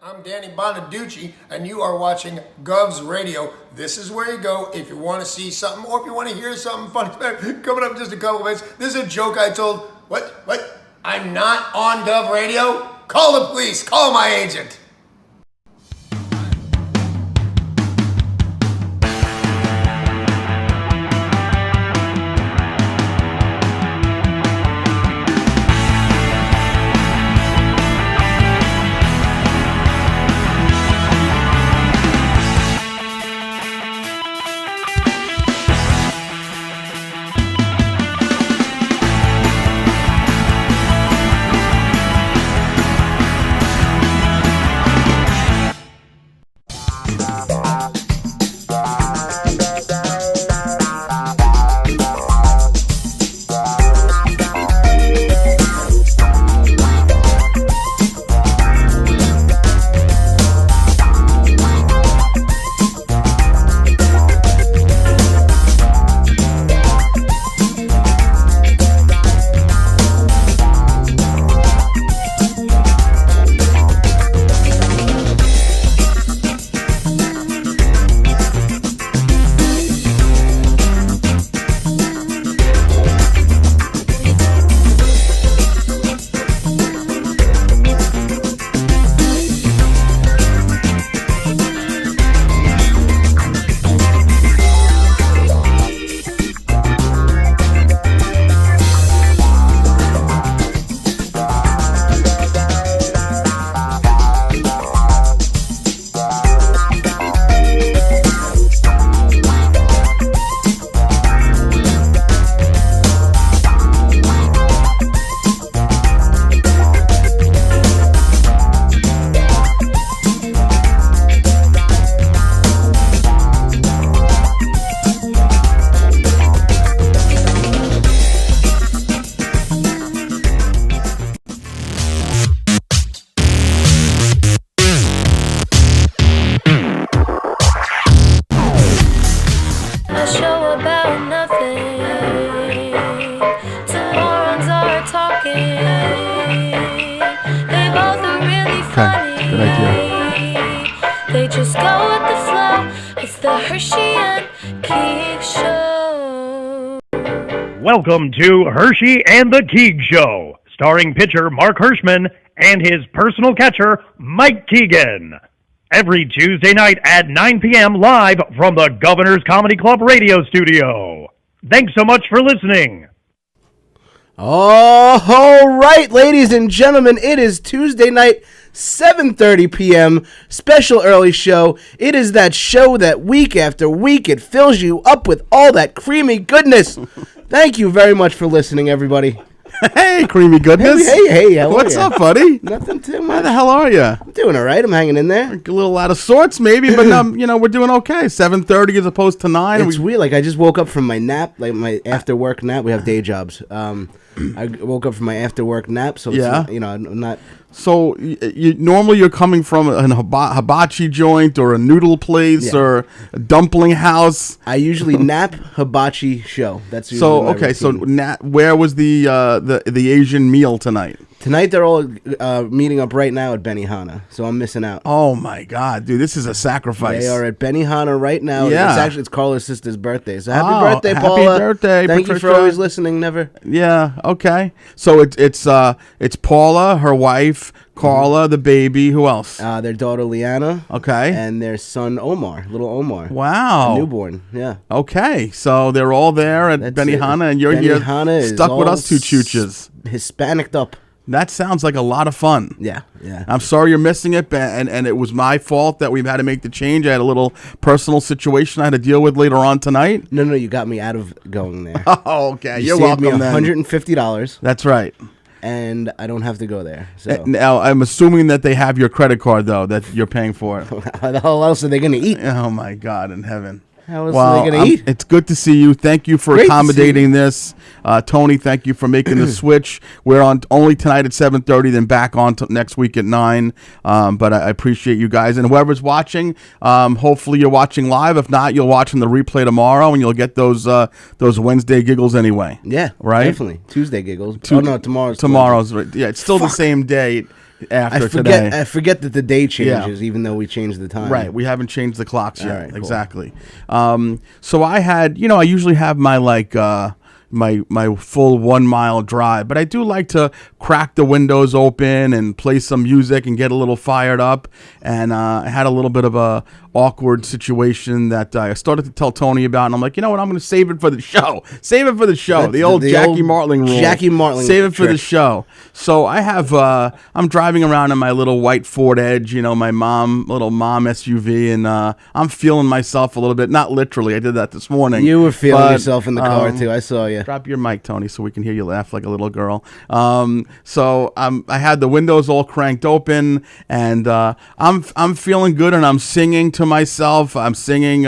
I'm Danny Bonaducci, and you are watching Govs Radio. This is where you go if you want to see something or if you want to hear something funny. Coming up in just a couple minutes. This is a joke I told. What? I'm not on Gov Radio? Call the police. Call my agent. They just go with the flow. It's the Herschy and Keegs show. Welcome to Herschy and the Keegs show, starring pitcher Mark Hirschman and his personal catcher Mike Keegan. Every Tuesday night at 9 p.m. live from the Governor's Comedy Club radio studio. Thanks so much for listening. All right, ladies and gentlemen, it is Tuesday night, 7:30 p.m., special early show. It is that show that week after week, it fills you up with all that creamy goodness. Thank you very much for listening, everybody. Hey, creamy goodness. Hey, how What's are you? up, buddy? Nothing too much. How the hell are you? I'm doing all right. I'm hanging in there. A little out of sorts, maybe, but we're doing okay. 7:30 as opposed to 9. It's weird. Like, I just woke up from my nap, like my after-work nap. We have day jobs. I woke up from my after-work nap, so Yeah. it's, I'm not... So normally you're coming from a hibachi joint or a noodle place or a dumpling house. I usually nap, hibachi, show. That's usually So my okay, routine. where was the Asian meal tonight? Tonight they're all meeting up right now at Benihana, so I'm missing out. Oh my God, dude, this is a sacrifice. They are at Benihana right now. Yeah. It's Carla's sister's birthday, so happy birthday, Paula! Happy birthday, Thank Patricia. you for always listening. Never. Yeah. Okay. So it's Paula, her wife, Carla, the baby. Who else? Their daughter Liana. Okay. And their son Omar, little Omar. Wow. A newborn. Yeah. Okay. So they're all there at That's Benihana, it. and you're Benihana here is stuck with all us two chooches. Hispanicked up. That sounds like a lot of fun. Yeah. I'm sorry you're missing it, and it was my fault that we've had to make the change. I had a little personal situation I had to deal with later on tonight. No, you got me out of going there. Oh, okay. You're saved welcome me $150. That's right. And I don't have to go there. So Now, I'm assuming that they have your credit card, though, that you're paying for it. how the hell else are they going to eat? Oh, my God in heaven. How else are they going to eat? It's good to see you. Thank you for Great to see accommodating this. Tony, thank you for making the switch. We're on only tonight at 7:30, then back on to next week at 9. But I appreciate you guys. And whoever's watching, hopefully you're watching live. If not, you'll watch in the replay tomorrow, and you'll get those Wednesday giggles anyway. Yeah, right? Definitely. Tuesday giggles. Oh, no, tomorrow's right. Yeah, it's still the same day. after today. I forget that the day changes, even though we changed the time. Right, we haven't changed the clocks yet. right, cool. Exactly. So I had, I usually have my my full 1 mile drive, but I do like to crack the windows open and play some music and get a little fired up. And I had a little bit of a awkward situation that I started to tell Tony about, and I'm like, you know what, I'm going to save it for the show. Save it for the show. The old Jackie Martling rule. Jackie Martling. Save it for the show. So I have, I'm driving around in my little white Ford Edge, my little mom SUV, and I'm feeling myself a little bit. Not literally. I did that this morning. You were feeling yourself in the car too. I saw you. Drop your mic, Tony, so we can hear you laugh like a little girl. So I had the windows all cranked open, and I'm feeling good, and I'm singing to myself. I'm singing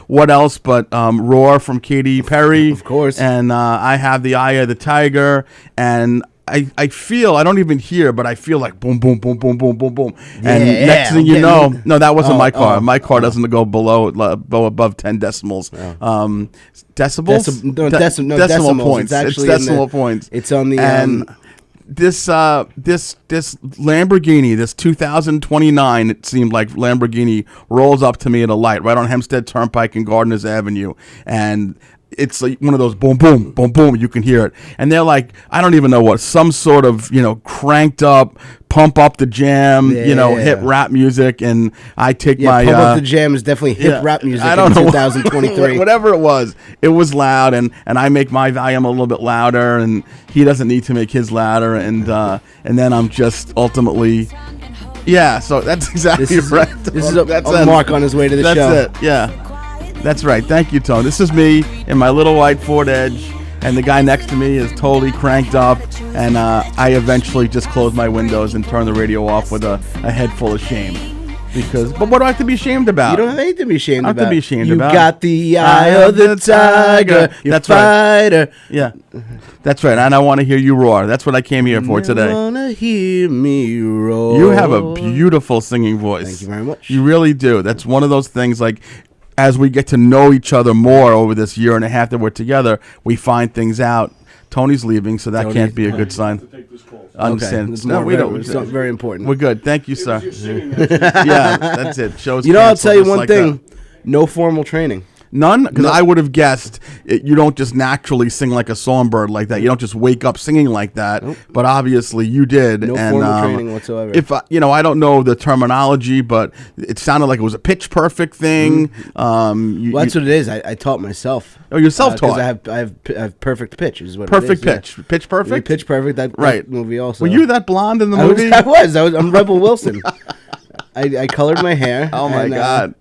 what else but Roar from Katy Perry. Of course. And I have the Eye of the Tiger, and I feel, I don't even hear, but I feel like boom, boom, boom, boom, boom, boom, boom. And next thing you know, no, that wasn't my car. My car doesn't go above 10 decimals. Decibels? Decimal points. It's decimal points. It's on the... And this Lamborghini, this 2029, it seemed like Lamborghini, rolls up to me at a light right on Hempstead Turnpike and Gardeners Avenue, and it's like one of those boom, boom, boom, boom. You can hear it, and they're like, I don't even know what, some sort of cranked up, pump up the jam, hip rap music, and I take my pump up the jam is definitely hip rap music. I don't know, 2023. Whatever it was loud, and I make my volume a little bit louder, and he doesn't need to make his louder, and then I'm just ultimately. Yeah, so that's exactly right. This is a Mark on his way to the show. That's it, yeah. That's right. Thank you, Tone. This is me in my little white Ford Edge, and the guy next to me is totally cranked up, and I eventually just close my windows and turn the radio off with a head full of shame. But what do I have to be ashamed about? You don't have anything to be ashamed about. I have to be ashamed about. You got the eye of the tiger. That's fighter. Right. Yeah, that's right. And I want to hear you roar. That's what I came here for today. You want to hear me roar. You have a beautiful singing voice. Thank you very much. You really do. That's one of those things, like, as we get to know each other more over this year and a half that we're together, we find things out. Tony's leaving, so that can't be a good sign. Understand? Okay. No, we don't. It's not very important. We're good. Thank you, sir. Yeah, that's it. Show's I'll tell you one like thing. No formal training. None? Because I would have guessed you don't just naturally sing like a songbird like that. You don't just wake up singing like that. Nope. But obviously you did. No formal training whatsoever. If I don't know the terminology, but it sounded like it was a pitch perfect thing. Well, that's what it is. I taught myself. Oh, you're self-taught. Because I have perfect pitch. Is what perfect it is. pitch. Yeah. Pitch perfect. Pitch perfect. That movie also. Were you that blonde in the movie? I'm Rebel Wilson. I colored my hair. Oh my God.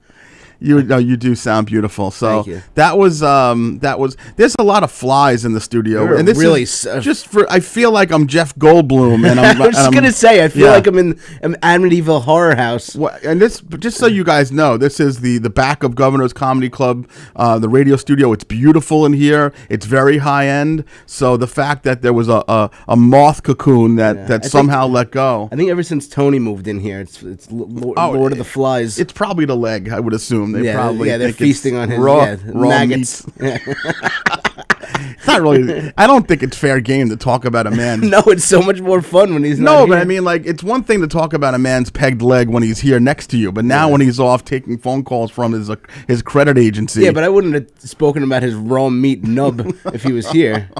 You do sound beautiful. So thank you. that was there's a lot of flies in the studio, and this really is just for, I feel like I'm Jeff Goldblum, and I'm I was just gonna say I feel like I'm in an Amityville horror house. And this, just so you guys know, this is the back of Governor's Comedy Club, the radio studio. It's beautiful in here. It's very high end. So the fact that there was a moth cocoon that somehow let go. I think ever since Tony moved in here, it's Lord of the Flies. It's probably the leg, I would assume. They're feasting on his raw maggots. It's not really. I don't think it's fair game to talk about a man. No, it's so much more fun when he's not No, here. but I mean, like, it's one thing to talk about a man's pegged leg when he's here next to you, but now when he's off taking phone calls from his credit agency. Yeah, but I wouldn't have spoken about his raw meat nub if he was here.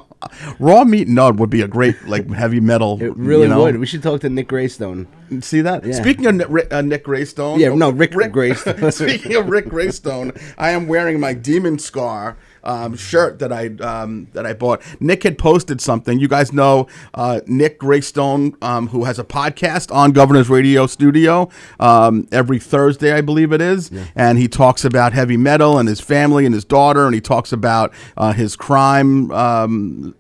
Raw meat nub would be a great, like, heavy metal. It really would. We should talk to Nick Greystone. See that? Yeah. Speaking of Nick Greystone. Yeah, no, Rick Greystone. Speaking of Rick Greystone, I am wearing my Demon Scar shirt that I bought. Nick had posted something. You guys know Nick Greystone, who has a podcast on Governor's Radio Studio every Thursday, I believe it is. Yeah. And he talks about heavy metal and his family and his daughter, and he talks about his crime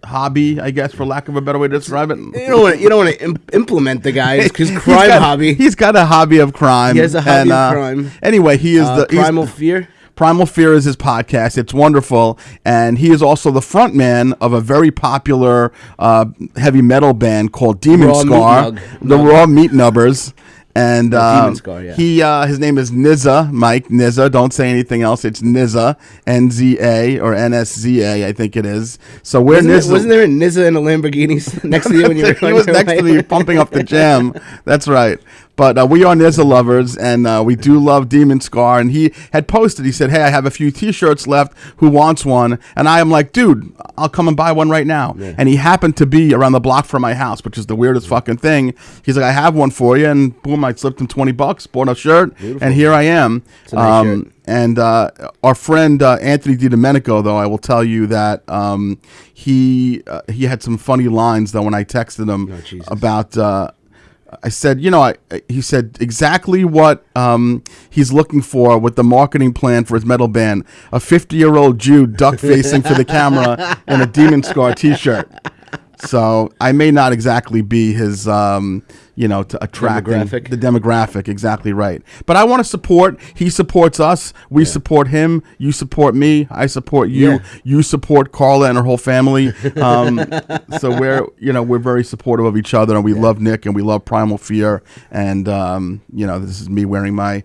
hobby, I guess, for lack of a better way to describe it. You don't want to implement the guy because hobby. He's got a hobby of crime. He has a hobby of crime. Anyway, he is Primal Fear. Primal Fear is his podcast. It's wonderful. And he is also the front man of a very popular heavy metal band called Demon Scar, the Raw Meat Nubbers. And Demon Scar, yeah. he his name is Nizza, Mike Nizza. Don't say anything else. It's Nizza, Nza or NSZA, I think it is. So we're Nizza. Wasn't there a Nizza in a Lamborghini next to you when you were He was next to me pumping up the jam. That's right. But we are Nizza lovers, and we do love Demon Scar. And he had posted, he said, hey, I have a few T-shirts left. Who wants one? And I am like, dude, I'll come and buy one right now. Yeah. And he happened to be around the block from my house, which is the weirdest fucking thing. He's like, I have one for you. And boom, I slipped him $20, bought a shirt, beautiful. And here I am. It's a nice shirt. And our friend Anthony DiDomenico, though, I will tell you that he had some funny lines, though, when I texted him about... I said, he said exactly what he's looking for with the marketing plan for his metal band. A 50-year-old Jew duck-facing for the camera in a Demon Scar T-shirt. So I may not exactly be his, to attract the demographic. Exactly right. But I want to support. He supports us. We support him. You support me. I support you. Yeah. You support Carla and her whole family. So we're very supportive of each other, and we love Nick, and we love Primal Fear. And this is me wearing my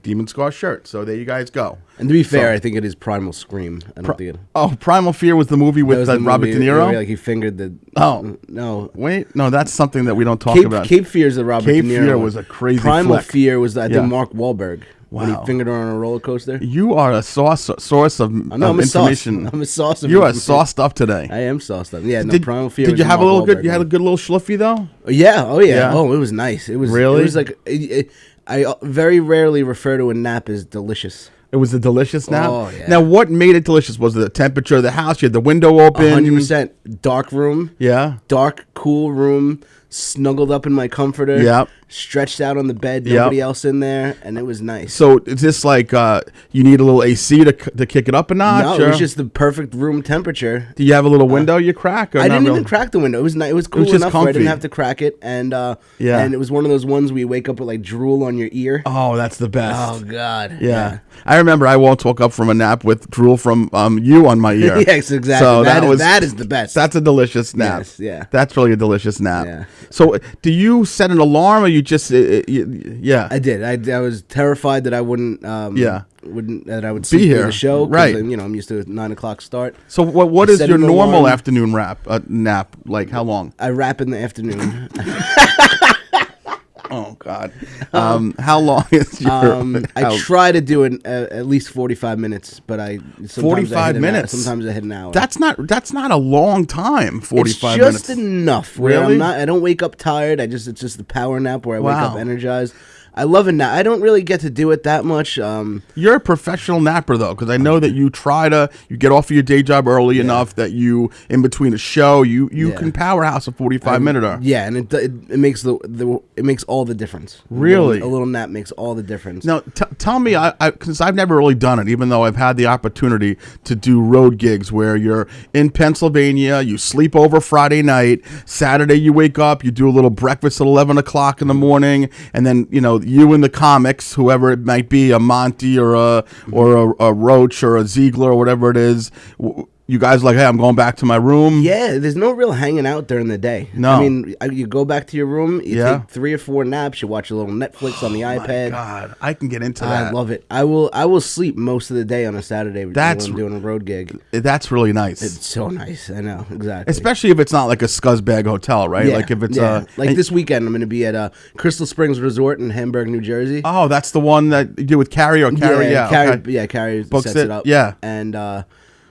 Demon Scar shirt. So there you guys go. And to be fair, I think it is Primal Scream. I don't think it. Primal Fear was the movie with Robert De Niro. Like he fingered the. Oh no! Wait, no, that's something that we don't talk about. Cape Fear is the Robert De Niro. Cape Fear was a crazy. Primal flick. Fear was I think Mark Wahlberg. Wow. When he fingered her on a roller coaster. You are a source of information. I'm a sauce of You are sauced up today. I am sauced up. Yeah, Primal Fear. Did you have a little good? You had a good little schluffy though. Yeah. Oh yeah. Oh, it was nice. It was really. It was like I very rarely refer to a nap as delicious. It was a delicious nap. Oh, yeah. Now, what made it delicious? Was it the temperature of the house? You had the window open. 100%. Dark room. Yeah. Dark, cool room. Snuggled up in my comforter. Yep. Stretched out on the bed. Nobody else in there, and it was nice. So is this like you need a little AC to kick it up a notch? No, it was just the perfect room temperature. Do you have a little window you crack? Or I didn't even crack the window. It was nice. It was cool enough where I didn't have to crack it, and and it was one of those ones where you wake up with like drool on your ear. Oh, that's the best. Oh God. Yeah. I remember I once woke up from a nap with drool from you on my ear. Yes, exactly. So that is the best. That's a delicious nap. Yes, yeah. That's really a delicious nap. Yeah. So do you set an alarm, or you just yeah? I did. I was terrified that I wouldn't. That I would be here the show. Right. I'm used to a 9:00 start. So what is your normal afternoon nap? Like how long? I rap in the afternoon. Oh God! How long is your? I try to do it at least 45 minutes, but 45 minutes. Sometimes I hit an hour. That's not a long time. 45 minutes. It's just enough. Where really? I don't wake up tired. It's just the power nap where I wake up energized. I love it now. I don't really get to do it that much. You're a professional napper, though, because I know that you get off of your day job early enough that you, in between a show, you can powerhouse a 45-minute. Yeah, and it makes it makes all the difference. Really? A little nap makes all the difference. Now, tell me, because I've never really done it, even though I've had the opportunity to do road gigs where you're in Pennsylvania, you sleep over Friday night, Saturday you wake up, you do a little breakfast at 11 o'clock in the morning, and then, you and the comics, whoever it might be, a Monty or a Roach or a Ziegler or whatever it is, you guys are like, hey, I'm going back to my room. Yeah, there's no real hanging out during the day. No. I mean, you go back to your room, you take 3 or 4 naps, you watch a little Netflix on the iPad. My God, I can get into that. I love it. I will sleep most of the day on a Saturday when I'm doing a road gig. That's really nice. It's so nice. I know, exactly. Especially if it's not like a scuzzbag hotel, right? Yeah, like if it's like this weekend, I'm going to be at Crystal Springs Resort in Hamburg, New Jersey. Oh, that's the one that you do with Carrie or Carrie? Carrie books sets it up. Yeah, and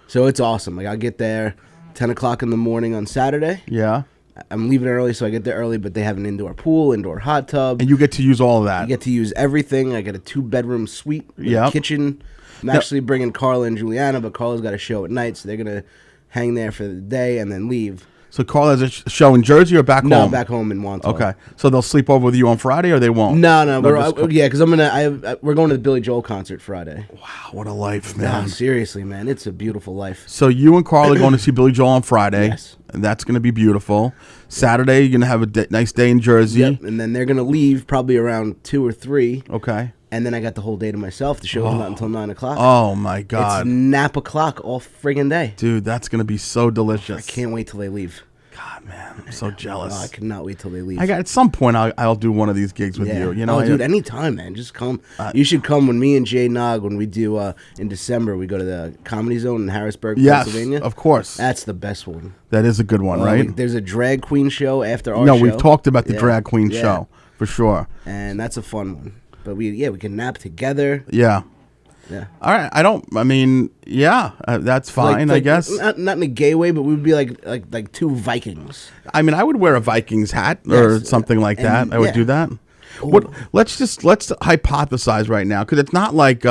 so it's awesome. Like I'll get there 10 o'clock in the morning on Saturday. Yeah. I'm leaving early, so I get there early, but they have an indoor pool, indoor hot tub. And you get to use all of that. You get to use everything. I get a 2-bedroom suite with a kitchen. I'm actually bringing Carla and Juliana, but Carla's got a show at night, so they're going to hang there for the day and then leave. So Carla has a show in Jersey or back home? No, back home in Wantaw. Okay. So they'll sleep over with you on Friday or they won't? No. Because we're going to the Billy Joel concert Friday. Wow, what a life, man. No, seriously, man. It's a beautiful life. So you and Carla are going to see Billy Joel on Friday. Yes. And that's going to be beautiful. Saturday, you're going to have a nice day in Jersey. Yep, and then they're going to leave probably around 2 or 3. Okay. And then I got the whole day to myself. The show's not until 9 o'clock. Oh, my God. It's nap o'clock all friggin' day. Dude, that's going to be so delicious. I can't wait till they leave. God, man, I'm so jealous. I cannot wait till they leave. At some point, I'll do one of these gigs with you. You know, dude, anytime, man. Just come. You should come when me and Jay Nog, when we do in December, we go to the Comedy Zone in Harrisburg, Pennsylvania. Of course. That's the best one. That is a good one, right? There's a drag queen show after our show. No, we've talked about the drag queen show for sure, and that's a fun one. But we can nap together. Yeah. Yeah. All right. That's fine, I guess. Not in a gay way, but we would be like two Vikings. I mean, I would wear a Vikings hat or something like that. I would do that. What? Let's hypothesize right now, because it's not like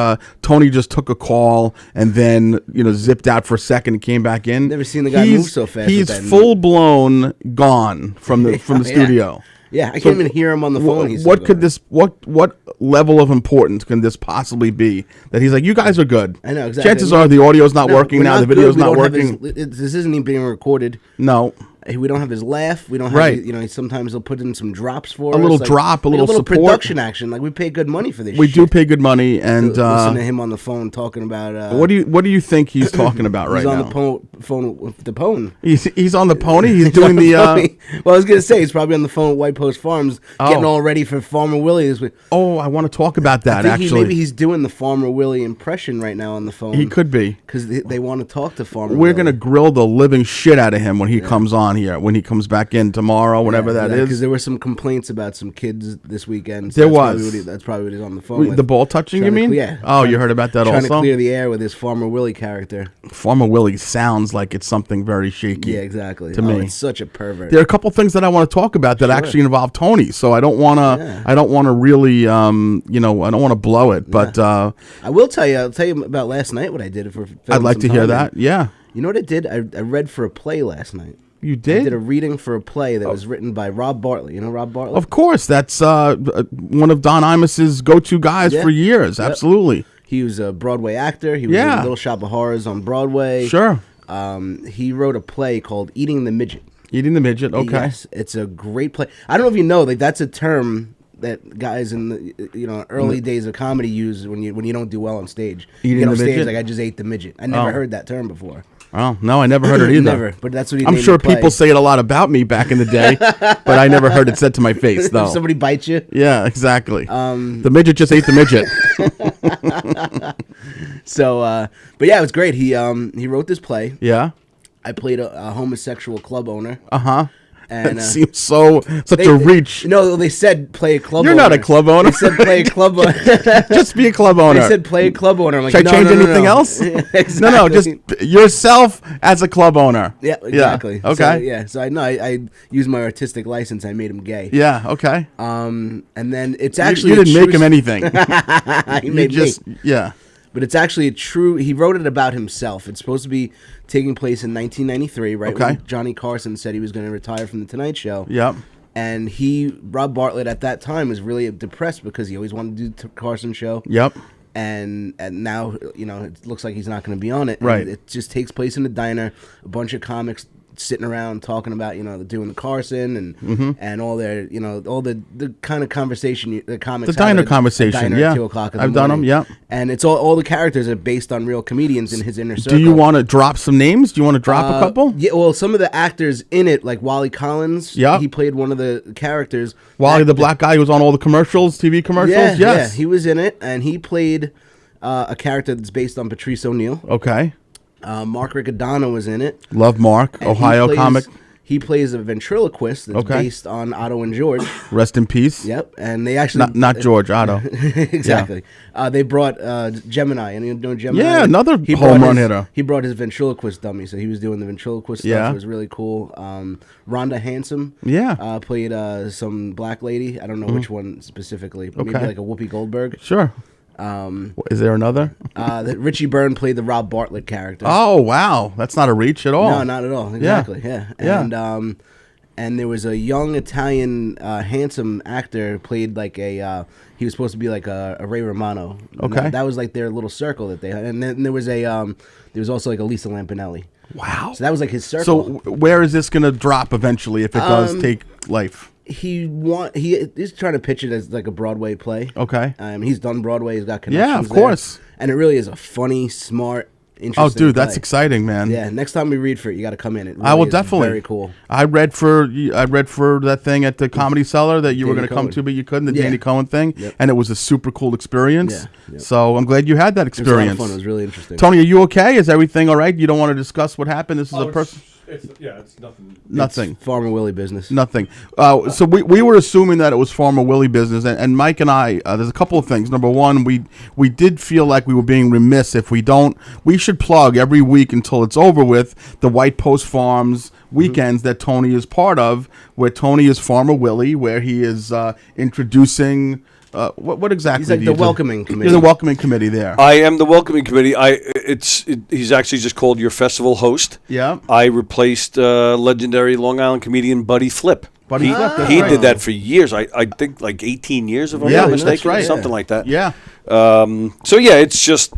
Tony just took a call and then zipped out for a second and came back in. Never seen the guy move so fast. He's full blown gone from the studio. Yeah, I can't even hear him on the phone. What level of importance can this possibly be? That he's like, you guys are good. I know, exactly. Chances are the audio's not working now. The video's not working. This isn't even being recorded. No. We don't have his laugh. We don't have sometimes he'll put in some drops for us. A little drop, a little support. Production action. Like, we pay good money for this shit. We do pay good money, and listen to him on the phone talking about what do you think he's talking about right now? He's on the phone with the pony. He's on the pony? He's doing the Well, I was gonna say he's probably on the phone with White Post Farms getting all ready for Farmer Willie this week. Oh, I want to talk about that actually. Maybe he's doing the Farmer Willie impression right now on the phone. He could be. Because they want to talk to Farmer We're gonna grill the living shit out of him when he comes on here, when he comes back in tomorrow, whatever that is. Because there were some complaints about some kids this weekend. So that's probably what he's on the phone with. The ball touching, you mean? Yeah. Oh, you heard about that trying also? Trying to clear the air with his Farmer Willie character. Farmer Willie sounds like it's something very shaky. Yeah, exactly. To me, it's such a pervert. There are a couple things that I want to talk about that actually involve Tony. So I don't want to. Yeah. I don't want to really. I don't want to blow it. But I will tell you. I'll tell you about last night. What I did for. I'd like to hear that. Yeah. You know what I did? I read for a play last night. You did? I did a reading for a play that was written by Rob Bartlett. You know Rob Bartlett? Of course. That's one of Don Imus's go-to guys for years. Yep. Absolutely. He was a Broadway actor. He was in Little Shop of Horrors on Broadway. Sure. He wrote a play called Eating the Midget. Eating the Midget, okay. Yes, it's a great play. I don't know if you know, that's a term that guys in the early days of comedy use when you don't do well on stage. Eating you get the on stage midget? like, I just ate the midget. I never heard that term before. Oh, no, I never heard it either. Never, but that's what he I'm named sure the play. people say it a lot about me back in the day, but I never heard it said to my face, though. If somebody bites you? Yeah, exactly. The midget just ate the midget. So, but yeah, it was great. He wrote this play. Yeah. I played a homosexual club owner. Uh-huh. And it seems such a reach. No, they said play a club owner. You're not a club owner. They said play a club owner. Just be a club owner. They said play a club owner. I'm like, should I change anything else? Exactly. No, just yourself as a club owner. Yeah, exactly. Yeah. Okay. So I used my artistic license. I made him gay. Yeah. Okay. And then it's actually you didn't make him anything. He made me. Yeah. But it's actually a true. He wrote it about himself. It's supposed to be taking place in 1993, right? Okay. When Johnny Carson said he was going to retire from the Tonight Show. Yep. And Rob Bartlett at that time was really depressed because he always wanted to do the Carson show. Yep. And now it looks like he's not going to be on it. Right. And it just takes place in a diner. A bunch of comics sitting around talking about doing the Carson and all their all the kind of conversation the comics the diner have conversation diner yeah at 2 o'clock in the I've done them. Yeah. And it's all the characters are based on real comedians in his inner circle. Do you want to drop some names? Do you want to drop a couple? Yeah, well, some of the actors in it, like Wally Collins, he played one of the characters. Wally, the black guy who was on all the commercials, TV commercials. Yeah, he was in it, and he played a character that's based on Patrice O'Neill. Okay. Mark Riccadonna was in it. Love Mark, and Ohio comic. He plays a ventriloquist that's based on Otto and George. Rest in peace. Yep, and they actually not George, Otto. Exactly. Yeah. They brought Gemini, and you know Gemini. Yeah, another home run hitter. He brought his ventriloquist dummy, so he was doing the ventriloquist stuff. Yeah. It was really cool. Rhonda Handsome. Yeah. Played some black lady. I don't know which one specifically. Maybe like a Whoopi Goldberg. Sure. Is there another? Richie Byrne played the Rob Bartlett character. Oh wow, that's not a reach at all. No, not at all. Exactly. Yeah. And there was a young Italian handsome actor who played like he was supposed to be like a Ray Romano. Okay. That was like their little circle that they had. And then there was also like a Lisa Lampanelli. Wow. So that was like his circle. So where is this going to drop eventually if it does take life? He's trying to pitch it as like a Broadway play. Okay. He's done Broadway. He's got connections. Yeah, of course. And it really is a funny, smart, interesting. Oh, dude, that's play. exciting, man. Yeah, next time we read for it, you got to come in. It really I will is definitely. Very cool. I read for that thing at the Comedy Cellar that you were Danny going to come Cohen. to, but you couldn't. The Yeah. Danny Cohen thing, Yep. and it was a super cool experience. Yeah, yep. So I'm glad you had that It was a lot of experience. fun. It was really interesting. Tony, are you okay? Is everything all right? You don't want to discuss what happened? This is a person. It's nothing. Nothing. Farmer Willie business. Nothing. So we were assuming that it was Farmer Willie business, and Mike and I. There's a couple of things. Number one, we did feel like we were being remiss if we don't. We should plug every week until it's over with the White Post Farms weekends that Tony is part of, where Tony is Farmer Willie, where he is introducing. What exactly? He's like do the you do? welcoming committee. You're the welcoming committee there. I am the welcoming committee. He's actually just called your festival host. Yeah. I replaced legendary Long Island comedian Buddy Flip. Buddy Flip, that's He right. did that for years. I think like 18 years, if I'm Yeah, not that's mistaken, right. something like that. Yeah. So yeah, it's just,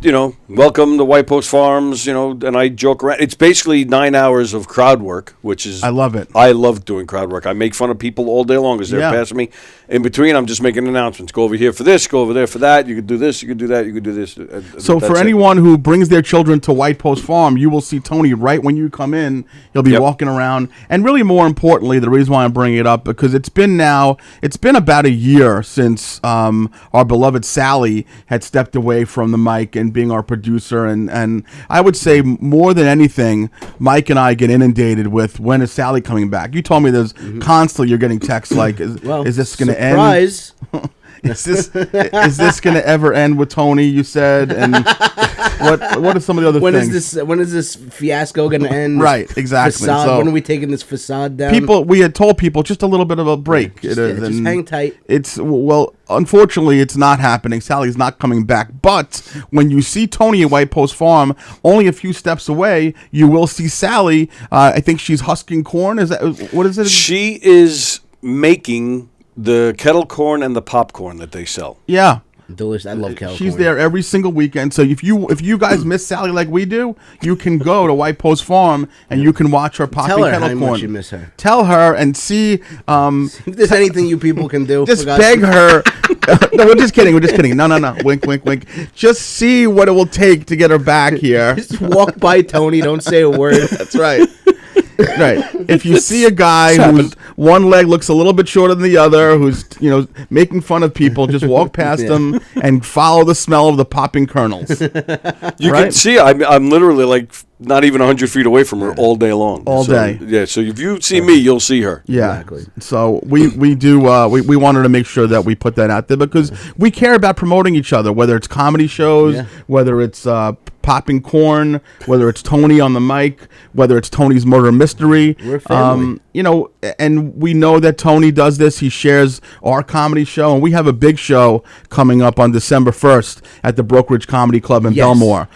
welcome to White Post Farms, and I joke around. It's basically 9 hours of crowd work, which is I love it. I love doing crowd work. I make fun of people all day long as they're Yeah. passing me. In between, I'm just making announcements. Go over here for this. Go over there for that. You could do this. You could do that. You could do this. So for anyone who brings their children to White Post Farm, you will see Tony right when you come in. He'll be Yep. walking around, and really more importantly, the reason why I'm bringing it up because it's been about a year since our beloved Sally had stepped away from the mic and being our producer, and I would say more than anything, Mike and I get inundated with when is Sally coming back. You told me there's constantly you're getting texts like, is this going to end? Surprise. Is this going to ever end with Tony? You said, and what are some of the other When things? is this fiasco going to end? Right, exactly. Facade. So- when are we taking this facade down? We had told people just a little bit of a break. Just It is, just and hang tight. It's unfortunately, it's not happening. Sally's not coming back. But when you see Tony at White Post Farm, only a few steps away, you will see Sally. I think she's husking corn. What is it? She is making the kettle corn and the popcorn that they sell. Yeah. Delicious. I love California. She's there every single weekend. So if you guys miss Sally like we do, you can go to White Post Farm and you can watch her popping Tell her kettle how corn. much you miss her. Tell her and see. If there's anything you people can do, Just for God's beg sake. her. No, we're just kidding. No. Wink, wink, wink. Just see what it will take to get her back here. Just walk by Tony. Don't say a word. That's right. Right. If you see a guy whose one leg looks a little bit shorter than the other, who's making fun of people, just walk past him and follow the smell of the popping kernels. You Right? can see I'm literally like not even 100 feet away from her all day long. All day. Yeah. So if you see me, you'll see her. Yeah. Exactly. So we do we wanted to make sure that we put that out there because we care about promoting each other, whether it's comedy shows, Yeah. whether it's popping corn, whether it's Tony on the mic, whether it's Tony's murder mystery. We're a family. And we know that Tony does this. He shares our comedy show, and we have a big show coming up on December 1st at the Brokerage Comedy Club in Yes. Belmore.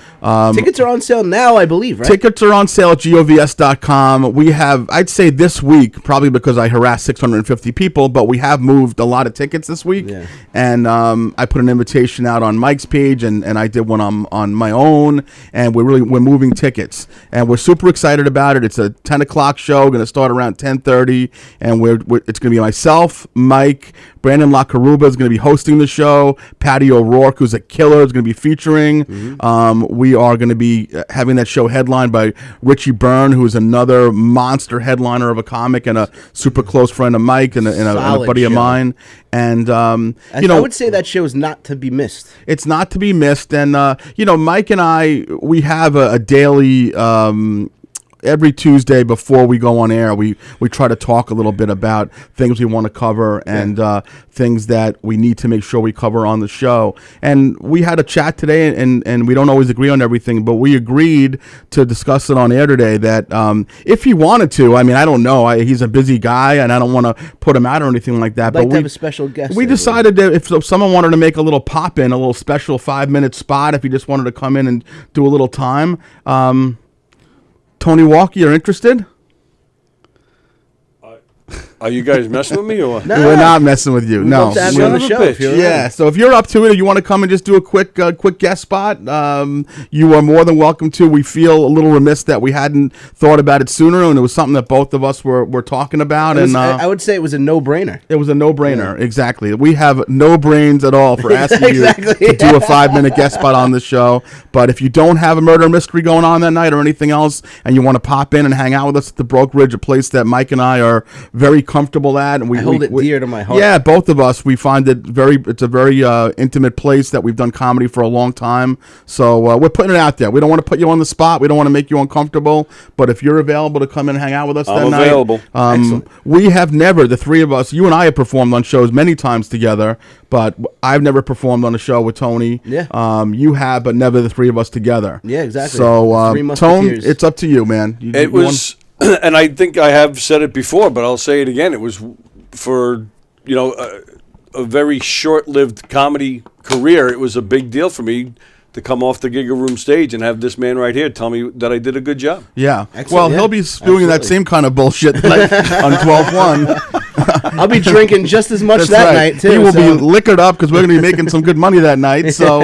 Tickets are on sale now, I believe, right? Tickets are on sale at govs.com. We have, I'd say this week, probably because I harassed 650 people, but we have moved a lot of tickets this week. Yeah. And I put an invitation out on Mike's page, and I did one on my own. And we're moving tickets, and we're super excited about it. It's a 10 o'clock show, going to start around 10:30, and it's going to be myself, Mike, Brandon LaCaruba is going to be hosting the show. Patty O'Rourke, who's a killer, is going to be featuring. We are going to be having that show headlined by Richie Byrne, who is another monster headliner of a comic and a super close friend of Mike and a Solid buddy of show. mine. And I would say that show is not to be missed. it's not to be missed. And Mike and I, we have a daily. Every Tuesday before we go on air, we try to talk a little bit about things we want to cover and things that we need to make sure we cover on the show. And we had a chat today, and we don't always agree on everything, but we agreed to discuss it on air today that if he wanted to, I mean, I don't know. He's a busy guy, and I don't want to put him out or anything like that. I'd like but to have a special guest. we there, decided that if someone wanted to make a little pop-in, a little special 5-minute spot, if he just wanted to come in and do a little time, Tony Walker, you're interested? Are you guys messing with me or what? No. We're not messing with you. We'd No. love to have Son you on the of a show bitch. if you're Yeah, around. so if you're up to it, or you want to come and just do a quick guest spot, you are more than welcome to. We feel a little remiss that we hadn't thought about it sooner, and it was something that both of us were talking about. I would say it was a no-brainer. It was a no-brainer, exactly. We have no brains at all for asking Exactly. you to do a 5-minute guest spot on the show. But if you don't have a murder mystery going on that night or anything else, and you want to pop in and hang out with us at the Broke Ridge, a place that Mike and I are very comfortable at, and we I hold it dear to my heart. Yeah, both of us. We find it it's a very intimate place that we've done comedy for a long time. So we're putting it out there. We don't want to put you on the spot. We don't want to make you uncomfortable. But if you're available to come in and hang out with us I'm that available. night, we have never, the three of us, you and I have performed on shows many times together, but I've never performed on a show with Tony. Yeah. You have, but never the three of us together. Yeah, exactly. So, Three Tone, Musketeers. it's up to you, man. It was, and I think I have said it before, but I'll say it again. It was for, a very short-lived comedy career. It was a big deal for me to come off the Giga Room stage and have this man right here tell me that I did a good job. Yeah. Excellent, Well, yeah. he'll be doing that Absolutely. same kind of bullshit tonight on 12/1. I'll be drinking just as much That's that right. night, too. He will so. be liquored up because we're going to be making some good money that night. So,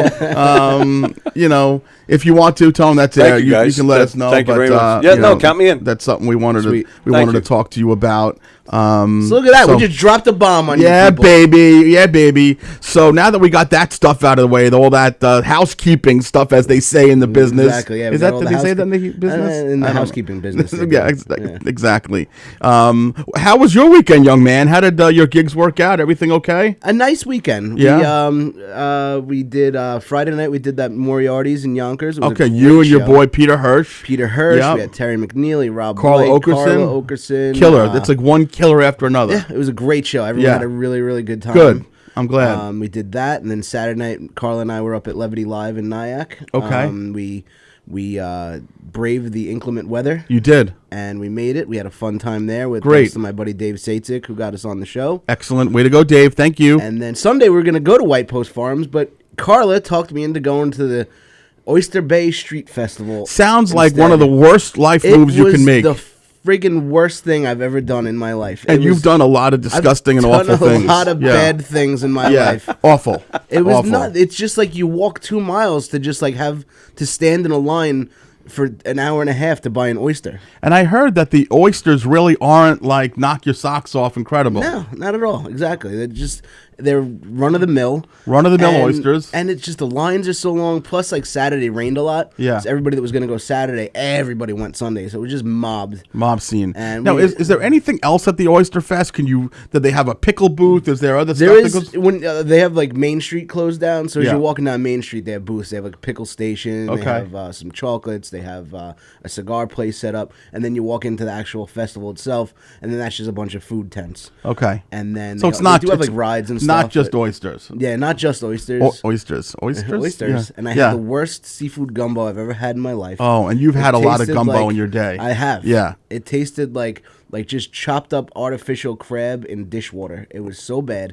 if you want to, Tone, that's there. Thank you, guys. can let us know. Thank you but, very much. you Yeah, know, count me in. That's something we wanted Sweet. to Thank you. talk to you about. So look at that. so- We just dropped a bomb on Yeah, you people. baby. Yeah, baby. So now that we got that stuff out of the way, all that housekeeping stuff, as they say in the business. Exactly, yeah, we Is got that, all did the they say that in the housekeep- business? in the I don't know. housekeeping business, they yeah, do. exactly. How was your weekend, young man? How did your gigs work out? Everything okay? A nice weekend. Yeah. We did Friday night. We did that Moriarty's in Yonkers. It was a Okay, great you and your show. boy Peter Hirsch. Peter Hirsch. Yep. We had Terry McNeely, Rob Carla Blake, Okerson. Carla Okerson. Killer. That's like one killer after another. Yeah, it was a great show. Everyone Yeah. had a really, really good time. Good. I'm glad. We did that, and then Saturday night, Carla and I were up at Levity Live in Nyack. Okay. We braved the inclement weather, You did. and we made it. We had a fun time there with Great. thanks to my buddy Dave Satzik, who got us on the show. Excellent. Way to go, Dave. Thank you. And then Sunday we were going to go to White Post Farms, but Carla talked me into going to the Oyster Bay Street Festival. Sounds like one of the instead. worst life moves you can make. The friggin' worst thing I've ever done in my life. And you've done a lot of disgusting and awful things. A lot of Yeah. bad things in my Yeah, life. awful. It was Awful. not. It's just like you walk 2 miles to just like have to stand in a line for an hour and a half to buy an oyster. And I heard that the oysters really aren't like knock your socks off incredible. No, not at all. Exactly. They're run of the mill. Run-of-the-mill oysters. And it's just the lines are so long. Plus, like Saturday rained a lot. Yeah. So everybody that was going to go Saturday, everybody went Sunday. So it was just mobbed. Mob scene. And now, we- is there anything else at the Oyster Fest? Did they have a pickle booth? Is there other There stuff? is when they have like Main Street closed down. So as Yeah. you're walking down Main Street, they have booths. They have like a pickle station. Okay. They have some chocolates. They have a cigar place set up, and then you walk into the actual festival itself, and then that's just a bunch of food tents. Okay. And then So it's they not do have it's like rides and not stuff. just but- oysters. Yeah, not just oysters. Oysters. Oysters. Oysters. Yeah. And I Yeah. had the worst seafood gumbo I've ever had in my life. Oh, and you've It had a lot of tasted gumbo like- in your day. I have. Yeah. It tasted like just chopped up artificial crab in dishwater. It was so bad.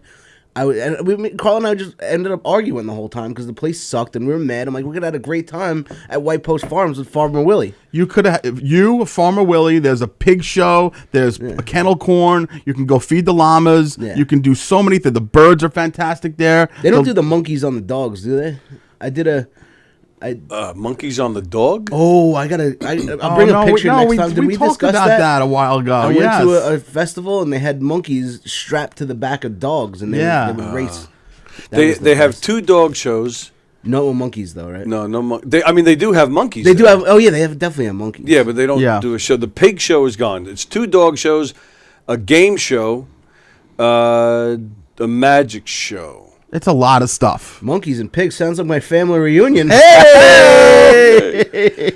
Carl and I just ended up arguing the whole time because the place sucked and we were mad. I'm like, we could have had a great time at White Post Farms with Farmer Willie. You could have Farmer Willie. There's a pig show. There's a kennel corn. You can go feed the llamas. Yeah. You can do so many things. The birds are fantastic there. They don't do the monkeys on the dogs, do they? Monkeys on the dog? Oh, I'll bring a picture next time. Did we talked discuss about that a while ago. I went yes. to a festival and they had monkeys strapped to the back of dogs and they would race. That was the They have best. 2 dog shows. No monkeys though, right? No, they do have monkeys. They do there. have. Oh yeah, they have definitely have monkeys. Yeah, but they don't Yeah. do a show. The pig show is gone. It's 2 dog shows, a game show, a magic show. It's a lot of stuff. Monkeys and pigs sounds like my family reunion.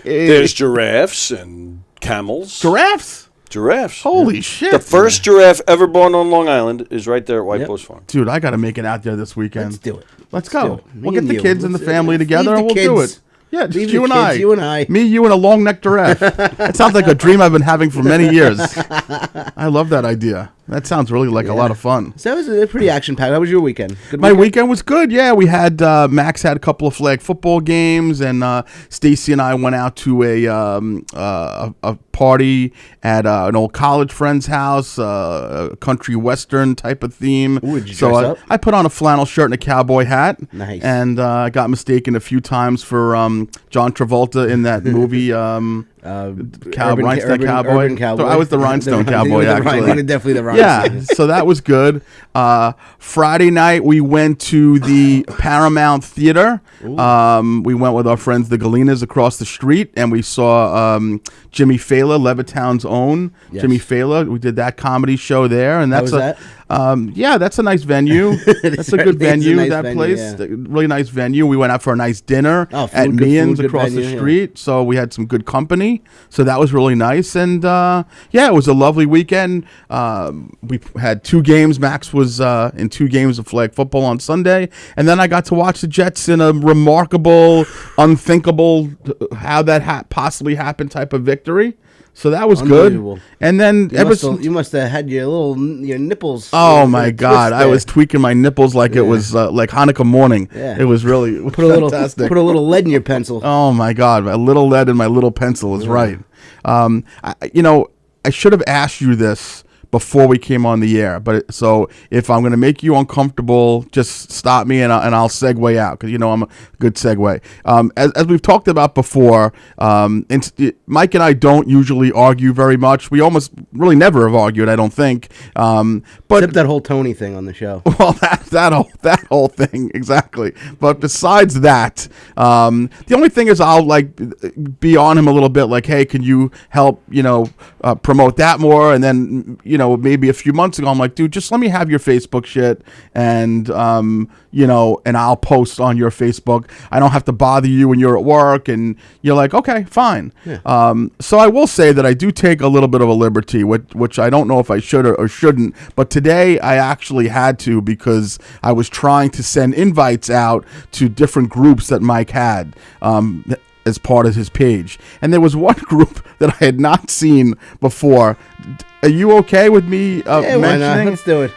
There's giraffes and camels. Giraffes? Giraffes. Holy shit. The first giraffe ever born on Long Island is right there at White Yep. Post Farm. Dude, I got to make it out there this weekend. Let's do it. Let's do go. it. We'll Me get and the you. kids and the Let's- family together leave and the we'll do kids. it. Yeah, just Leave you the and kids, I. you and I. Me, you, and a long neck giraffe. That sounds like a dream I've been having for many years. I love that idea. That sounds really like a lot of fun. So that was a pretty action-packed. How was your weekend? Good My weekend was good. Yeah, we had Max had a couple of flag football games, and Stacy and I went out to a party at an old college friend's house, a country western type of theme. Ooh, did you dress up? I put on a flannel shirt and a cowboy hat. Nice. And I got mistaken a few times for John Travolta in that movie. Urban Cowboy. Cowboy. I was the Rhinestone Cowboy, I actually. think definitely the Yeah, Rhinestone. so that was good. Friday night, we went to the Paramount Theater. We went with our friends, the Galinas, across the street, and we saw Jimmy Fallon, Levittown's own. Yes. Jimmy Fallon. We did that comedy show there, and that's How was that? Yeah, that's a nice venue. That's a good It's a venue. nice That venue, place, yeah. really nice venue. We went out for a nice dinner Oh, food, at good Meehan's food, good across venue, the yeah. street. So we had some good company. So that was really nice, and yeah, it was a lovely weekend. We had 2 games. Max was in 2 games of flag football on Sunday, and then I got to watch the Jets in a remarkable, unthinkable, how that possibly happened type of victory. So that was good. Unbelievable. And then You must have had your nipples. oh my twist God, I there. was tweaking my nipples like it was like Hanukkah morning. Yeah. It was really Put a fantastic. little lead in your pencil. Oh my God, a little lead in my little pencil is right. I should have asked you this before we came on the air, so if I'm going to make you uncomfortable, just stop me and I'll segue out, because I'm a good segue. As we've talked about before, Mike and I don't usually argue very much. We almost really never have argued, I don't think. But Except that whole Tony thing on the show. well, that whole thing, exactly. But besides that, the only thing is I'll be on him a little bit, like, hey, can you help promote that more? And then maybe a few months ago, I'm like, dude, just let me have your Facebook shit, and and I'll post on your Facebook. I don't have to bother you when you're at work. And you're like, okay, fine. Yeah. So I will say that I do take a little bit of a liberty, which I don't know if I should or shouldn't. But today I actually had to, because I was trying to send invites out to different groups that Mike had. As part of his page, and there was one group that I had not seen before. Are you okay with me Yeah, why not? mentioning? Let's do it.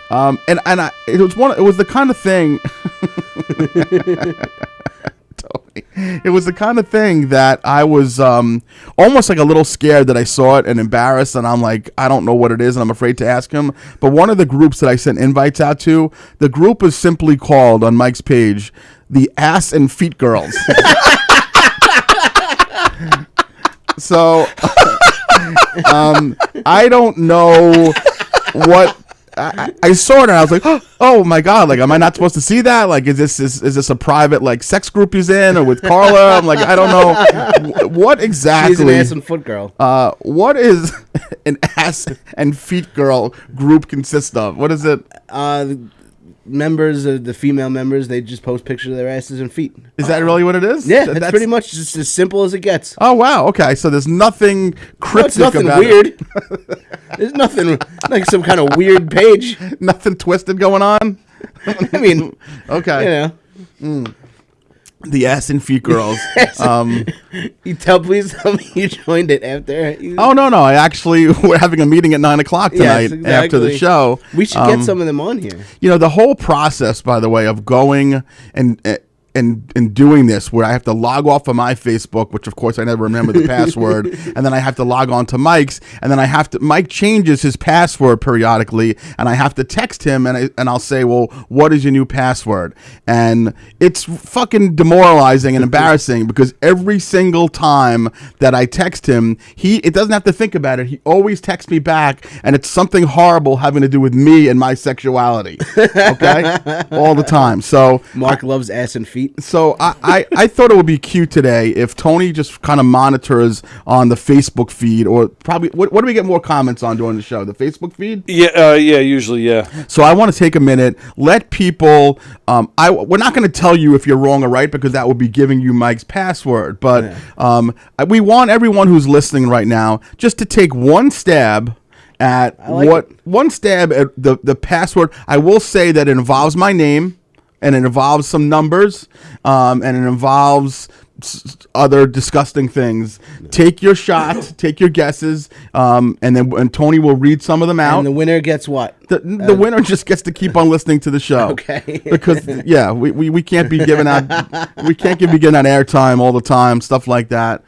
It was the kind of thing. It was the kind of thing that I was almost like a little scared that I saw it and embarrassed, and I'm like, I don't know what it is, and I'm afraid to ask him. But one of the groups that I sent invites out to, the group is simply called on Mike's page, the Ass and Feet Girls. So, I don't know what I saw it and I was like, oh my God, like, am I not supposed to see that? Like, is this a private sex group he's in, or with Carla? I'm like, I don't know what exactly. She's an ass and foot girl. What is an ass and feet girl group consist of? What is it? Members of the female members, they just post pictures of their asses and feet. Is that really what it is? Yeah, that's pretty much just as simple as it gets. Oh wow, okay. So there's nothing cryptic No, it's nothing about weird. it. There's nothing like some kind of weird page. Nothing twisted going on. I mean, Okay. The ass and feet girls. Please tell me you joined it after. Oh no, we're having a meeting at 9:00 tonight after the show. We should get some of them on here. The whole process, by the way, of going and doing this, where I have to log off of my Facebook, which of course I never remember the password, and then I have to log on to Mike's, and then Mike changes his password periodically, and I have to text him, and I'll say, well, what is your new password? And it's fucking demoralizing and embarrassing, because every single time that I text him, it doesn't have to think about it. He always texts me back, and it's something horrible having to do with me and my sexuality. Okay, all the time. So Mark loves ass and feet. So I thought it would be cute today if Tony just kind of monitors on the Facebook feed, or probably what do we get more comments on during the show? The Facebook feed? Yeah, usually, yeah. So I want to take a minute, let people. We're not going to tell you if you're wrong or right, because that would be giving you Mike's password. But we want everyone who's listening right now just to take one stab at one stab at the password. I will say that it involves my name, and it involves some numbers, and it involves other disgusting things. Take your shots, take your guesses, and Tony will read some of them out. And the winner gets what? The winner just gets to keep on listening to the show. Okay. Because we can't be giving out airtime all the time, stuff like that.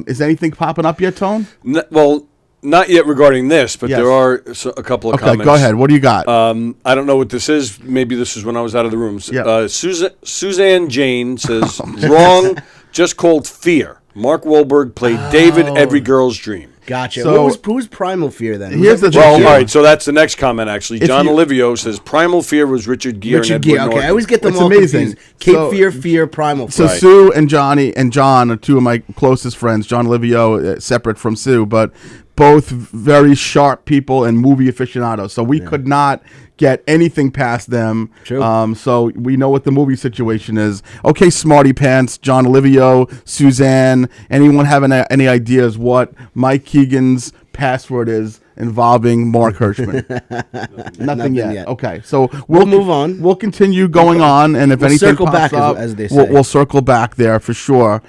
Is anything popping up yet, Tone? Well, not yet regarding this, but Yes. there are a couple of comments. Okay, go ahead. What do you got? I don't know what this is. Maybe this is when I was out of the room. Yeah. Suzanne Jane says, wrong, just called Fear. Mark Wahlberg played David, Every Girl's Dream. Gotcha. So- Who's Primal Fear then? Here's the Well, thing. all right, so that's the next comment, actually. If John you- Olivio says, Primal Fear was Richard Gere and Richard Edward Gere. Okay, Norton. I always get them It's all amazing. confused. Cape So- Fear, Primal So Fear. Sue and Johnny and John are two of my closest friends. John Livio, separate from Sue, but both very sharp people and movie aficionados. So we could not get anything past them. True. So we know what the movie situation is. Okay, Smarty Pants, John Olivio, Suzanne. Anyone have any ideas what Mike Keegan's password is involving Mark Hirschman? Nothing yet. Okay, so We'll move on. We'll continue going on, and if We'll anything circle pops back, up, as they we'll say. circle back there for sure.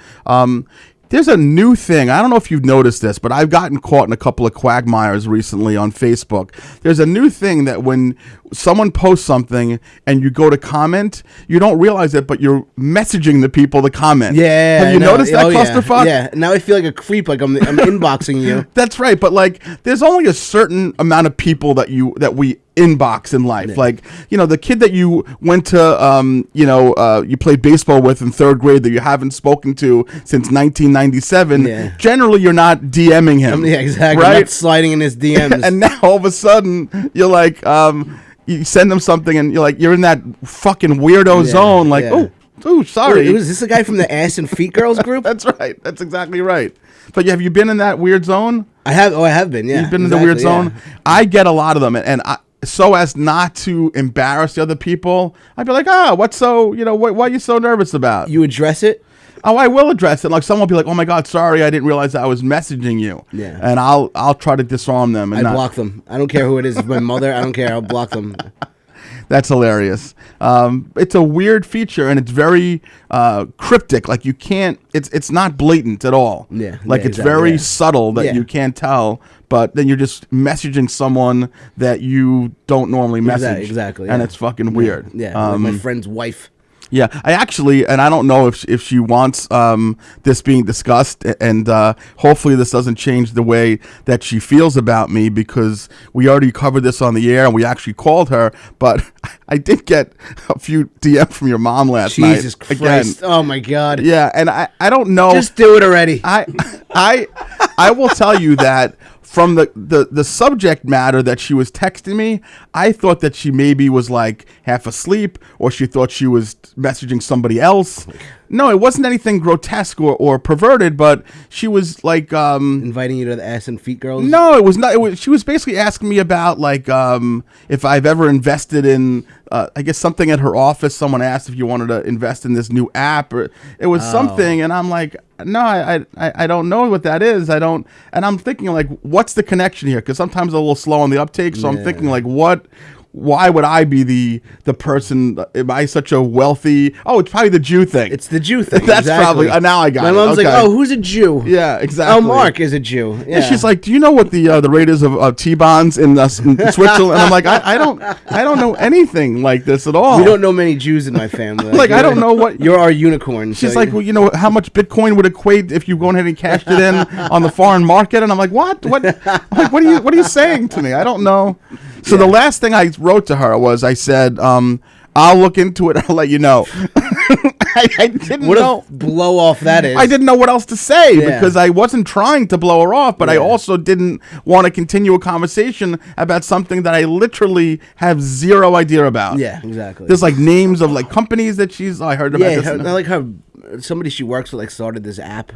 There's a new thing. I don't know if you've noticed this, but I've gotten caught in a couple of quagmires recently on Facebook. There's a new thing that when someone posts something and you go to comment, you don't realize it, but you're messaging the people to comment. Yeah. Have you no, noticed that oh, clusterfuck? Yeah. Now I feel like a creep, like I'm inboxing you. That's right, but like, there's only a certain amount of people that we inbox in life. Yeah. Like, the kid that you went to, you played baseball with in third grade that you haven't spoken to since 1997. Yeah. Generally, you're not DMing him. Yeah, exactly. Right? Not sliding in his DMs. And now all of a sudden, you're like, you send them something, and you're in that fucking weirdo Yeah, zone. Like, yeah. oh, sorry. Was this the guy from the Ass and Feet Girls group? That's right. That's exactly right. But have you been in that weird zone? I have been. Yeah, You've been in the weird zone. I get a lot of them, and so as not to embarrass the other people, I'd be like, what's so, what are you so nervous about? You address it. Oh, I will address it. Like, someone will be like, oh my God, sorry, I didn't realize I was messaging you. Yeah. And I'll try to disarm them. And I block them. I don't care who it is. If my mother, I don't care. I'll block them. That's hilarious. It's a weird feature, and it's very cryptic. Like, you can't. It's not blatant at all. Yeah, Like, yeah, it's exactly, very yeah. subtle that Yeah. you can't tell. But then you're just messaging someone that you don't normally message. Exactly, And yeah. it's fucking weird. Yeah, like my friend's wife. Yeah, I actually, and I don't know if she wants this being discussed, and hopefully this doesn't change the way that she feels about me, because we already covered this on the air and we actually called her, but I did get a few DM from your mom last night. Jesus Christ! Oh my God! Yeah, and I don't know. Just do it already. I will tell you that from the subject matter that she was texting me, I thought that she maybe was like half asleep, or she thought she was messaging somebody else. No, it wasn't anything grotesque or perverted, but she was like Inviting you to the Ass and Feet Girls. no, it was not. She was basically asking me about like if I've ever invested in, I guess something at her office. Someone asked if you wanted to invest in this new app, or it was something, and I'm like, no, I don't know what that is. I don't, and I'm thinking like, what's the connection here? Because sometimes I'm a little slow on the uptake, so I'm thinking like, what? Why would I be the person? Am I such a wealthy? Oh, it's probably the Jew thing. It's the Jew thing. That's exactly. probably now I got My it. mom's like, Okay. "Oh, who's a Jew?" Yeah, exactly. Oh, Mark is a Jew. Yeah. And she's like, "Do you know what the rate is of T-bonds in Switzerland?" And I'm like, I don't know anything like this at all. we don't know many Jews in my family. Like, I you're- don't know what- You're our unicorn. She's so like, well, how much Bitcoin would equate if you go ahead and cashed it in on the foreign market? And I'm like, what? I'm like, what are you saying to me? I don't know. So the last thing I wrote to her was, I said, I'll look into it. I'll let you know. I didn't what know. a blow off that is. I didn't know what else to say Yeah. because I wasn't trying to blow her off, but I Yeah. also didn't want to continue a conversation about something that I literally have zero idea about. Yeah, exactly. There's like names of like companies that I heard about Yeah, this. I like how somebody she works with like started this app.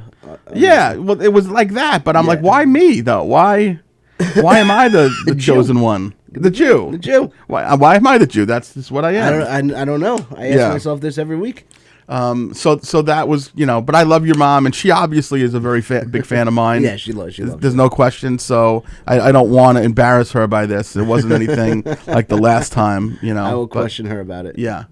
Yeah, well, it was like that, but I'm like, why me though? Why am I the chosen one? The Jew. The Jew. Why am I the Jew? That's just what I am. I don't know. I ask Yeah. myself this every week. So that was, but I love your mom, and she obviously is a very big fan of mine. Yeah, she loves. There's no question. So I don't want to embarrass her by this. It wasn't anything like the last time, I will but- question her about it. Yeah.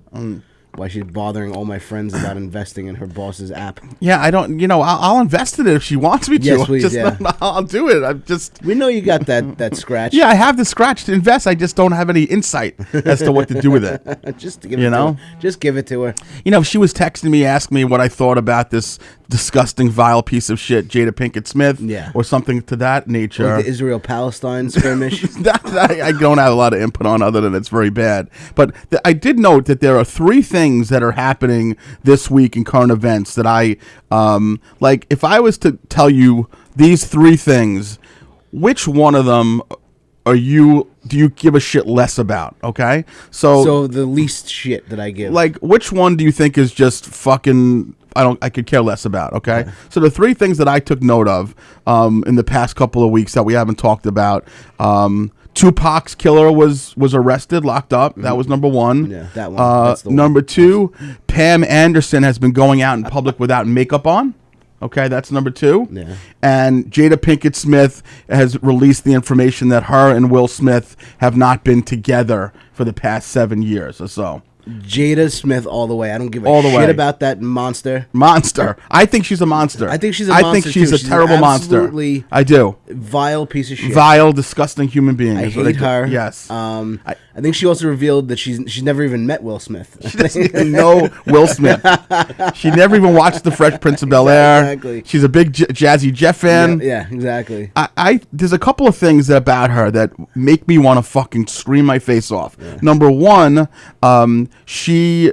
why she's bothering all my friends about investing in her boss's app. Yeah, I don't. I'll invest in it if she wants me to. Yes, please, I'll do it. I'm just. We know you got that scratch. Yeah, I have the scratch to invest. I just don't have any insight as to what to do with it. Just give it to her. Just give it to her. She was texting me, asking me what I thought about this disgusting, vile piece of shit, Jada Pinkett Smith, or something to that nature. Like the Israel-Palestine skirmish. I don't have a lot of input on, other than it's very bad. But I did note that there are 3 things that are happening this week in current events that I like. If I was to tell you these 3 things, which one of them do you give a shit less about? Okay, so the least shit that I give. Like, which one do you think is just fucking? I could care less about. Okay, so the 3 things that I took note of in the past couple of weeks that we haven't talked about. Tupac's killer was arrested, locked up. That was number 1. Yeah, that one. That's the number 2, Pam Anderson has been going out in public without makeup on. Okay, that's number 2. Yeah. And Jada Pinkett Smith has released the information that her and Will Smith have not been together for the past 7 years or so. Jada Smith all the way. I don't give a shit about that monster. I think she's a monster. I think she's a monster. I think she's a terrible monster. I do. Vile piece of shit. Vile, disgusting human being. I hate her. Yes. I think she also revealed that she's never even met Will Smith. She doesn't even know Will Smith. She never even watched The Fresh Prince of Bel-Air. Exactly. She's a big Jazzy Jeff fan. Yeah, exactly. There's a couple of things about her that make me want to fucking scream my face off. Yeah. Number 1, she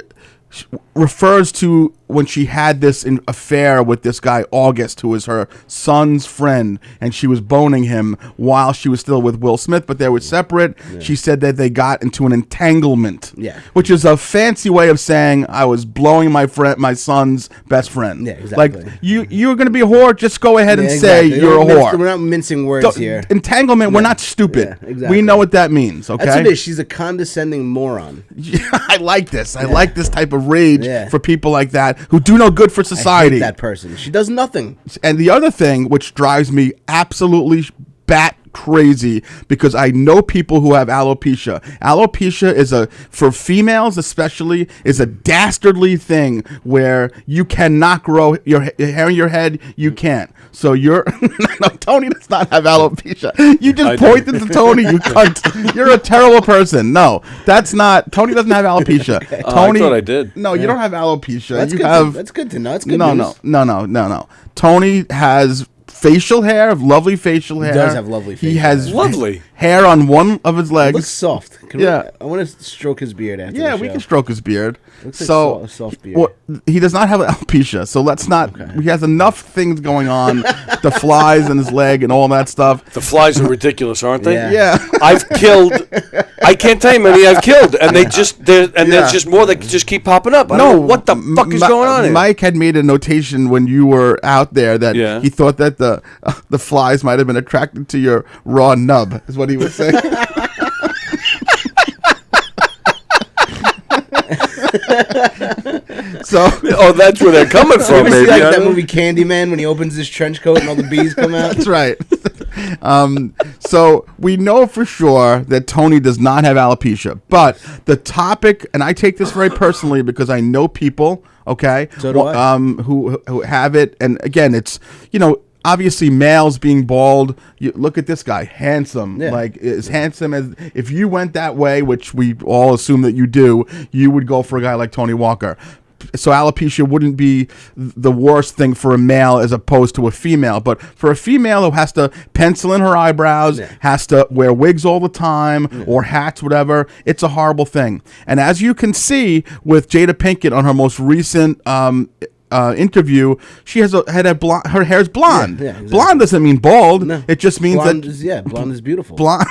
refers to when she had this affair with this guy August, who was her son's friend, and she was boning him while she was still with Will Smith, but they were separate. Yeah. She said that they got into an entanglement, which is a fancy way of saying I was blowing my son's best friend. Yeah, exactly. Like, you're going to be a whore, just go ahead and say you're a whore. We're not mincing words here. Entanglement, we're not stupid. Yeah, exactly. We know what that means, okay? That's what it is. She's a condescending moron. Yeah, I like this. I like this type of rage for people like that who do no good for society. I hate that person. She does nothing. And the other thing, which drives me absolutely bat crazy, because I know people who have alopecia. Alopecia is for females especially, is a dastardly thing where you cannot grow your hair in your head. You can't. So no, Tony does not have alopecia. You just pointed to Tony, you cunt. You're a terrible person. No, that's not. Tony doesn't have alopecia. Okay. Tony, I thought I did. No, you don't have alopecia. That's good to know. That's good news. No. Tony has facial hair, lovely facial hair. He does have lovely facial hair. He has lovely hair on one of his legs. It looks soft. I want to stroke his beard after the show. We can stroke his beard. Looks like a soft beard. Well, he does not have alopecia, so let's not. Okay. He has enough things going on. The flies in his leg and all that stuff. The flies are ridiculous, aren't they? Yeah. I've killed. I can't tell you how many I've killed, and there's just more that just keep popping up. I don't know what the fuck is going on here. Mike had made a notation when you were out there that he thought that the flies might have been attracted to your raw nub, is what he was saying. That's where they're coming from. Maybe like that movie Candyman when he opens his trench coat and all the bees come out. That's right. So we know for sure that Tony does not have alopecia, but the topic, and I take this very personally because I know people, okay, so do I. Who have it, and again, it's obviously males being bald. You look at this guy, handsome, like as handsome as if you went that way, which we all assume that you do. You would go for a guy like Tony Walker. So alopecia wouldn't be the worst thing for a male as opposed to a female. But for a female who has to pencil in her eyebrows, has to wear wigs all the time or hats, whatever, it's a horrible thing. And as you can see with Jada Pinkett on her most recent interview, she has her hair's blonde. Yeah, exactly. Blonde doesn't mean bald. No. It just means blonde is beautiful. Blonde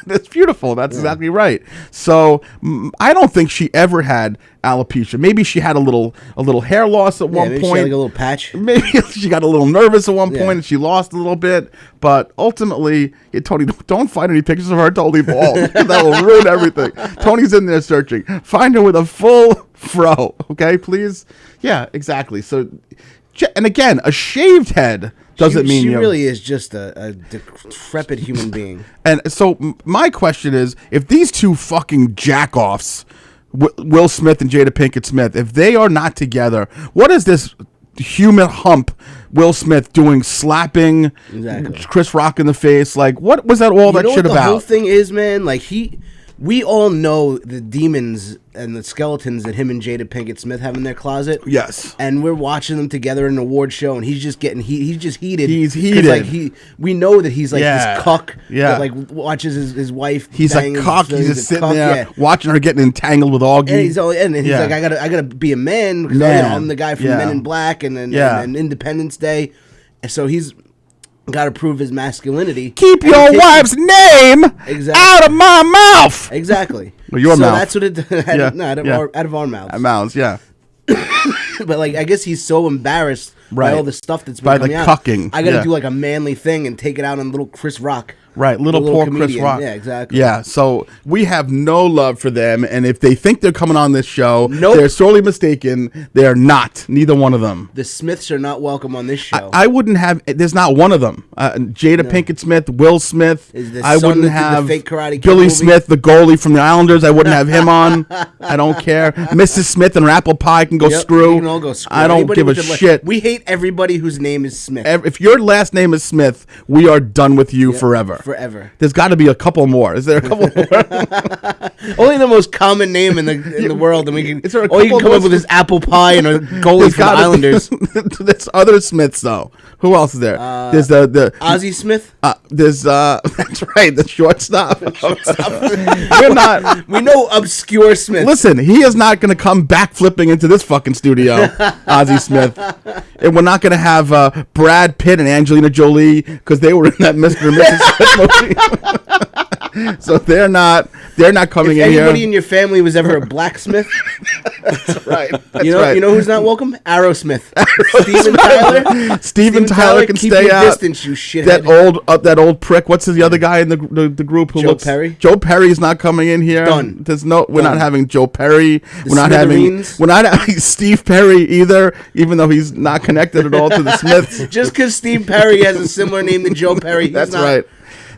is beautiful. That's exactly right. So I don't think she ever had alopecia. Maybe she had a little hair loss at one point. She had like a little patch. Maybe she got a little nervous at one point and she lost a little bit. But ultimately, Tony, don't find any pictures of her totally bald. That will ruin everything. Tony's in there searching. Find her with a full fro, okay, please? Yeah, exactly. So, and again, a shaved head doesn't mean she really is just a decrepit human being. And so my question is, if these two fucking jack-offs Will Smith and Jada Pinkett Smith, if they are not together, what is this human hump Will Smith doing, slapping Chris Rock in the face? Like, what was that all that shit about? The whole thing is, man, like we all know the demons and the skeletons that him and Jada Pinkett Smith have in their closet. Yes. And we're watching them together in an award show, and he's just getting he's just heated. He's heated. Like we know that he's like this cuck that like watches his wife. He's a cuck. He's just sitting there watching her getting entangled with Augie. And he's like, I gotta be a man because I'm the guy from Men in Black and Independence Day, and so he's got to prove his masculinity. Keep your wife's name out of my mouth. Exactly. Well, your mouth. That's what it. Out of our mouths. Our mouths, yeah. But like, I guess he's so embarrassed by all the stuff that's been coming out. By the cucking. I got to do like a manly thing and take it out on little Chris Rock. Right, little poor comedian. Chris Rock. Yeah, exactly. Yeah, so we have no love for them, and if they think they're coming on this show, they're sorely mistaken. They're not. Neither one of them. The Smiths are not welcome on this show. I wouldn't have. There's not one of them. Jada Pinkett Smith, Will Smith. I wouldn't have the fake Karate Billy movie. Smith, the goalie from the Islanders. I wouldn't have him on. I don't care. Mrs. Smith and her apple pie can go screw. We can all go screw. I don't give a shit. We hate everybody whose name is Smith. If your last name is Smith, we are done with you forever. Forever. There's got to be a couple more. Is there a couple more? Only the most common name in the world, and we can. Is there all you can come up with is apple pie and a goalie from the Islanders. There's other Smiths though. Who else is there? There's the Ozzie Smith. There's that's right, the shortstop. We know obscure Smith. Listen, he is not going to come back flipping into this fucking studio, Ozzie Smith. And we're not going to have Brad Pitt and Angelina Jolie because they were in that Mr. and Mrs. Smith movie. So they're not coming in here. If anybody in your family was ever a blacksmith, that's right. You know who's not welcome? Aerosmith. Steven Tyler. Steven Tyler can keep stay your out. Distance, you shithead. That old prick. What's the other guy in the group who looks? Perry. Joe Perry's not coming in here. Done. We're not having Joe Perry. We're not having Steve Perry either, even though he's not connected at all to the Smiths. Just because Steve Perry has a similar name than Joe Perry, that's right.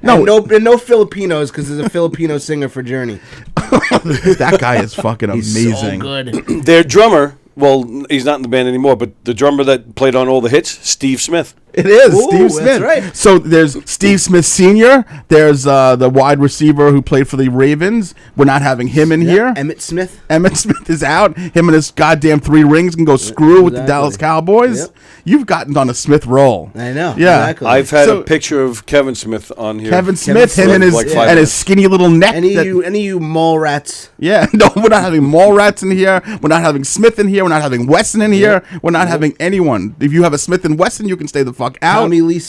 No Filipinos because there's a Filipino singer for Journey. That guy is fucking amazing. So good. Their drummer, well, he's not in the band anymore, but the drummer that played on all the hits, Steve Smith. It is Ooh, Steve Smith. That's right. So there's Steve Smith Sr. There's the wide receiver who played for the Ravens. We're not having him in here. Emmitt Smith. Emmitt Smith is out. Him and his goddamn 3 rings can go screw with the Dallas Cowboys. Yep. You've gotten on a Smith roll. I know. Yeah. Exactly. I've had a picture of Kevin Smith on here. Kevin Smith, him and his like and his skinny little neck. Any of you mall rats. Yeah, no, we're not having Mallrats in here. We're not having Smith in here. We're not having Wesson in here. We're not having anyone. If you have a Smith and Wesson, you can stay the fuck out. Tommy Lee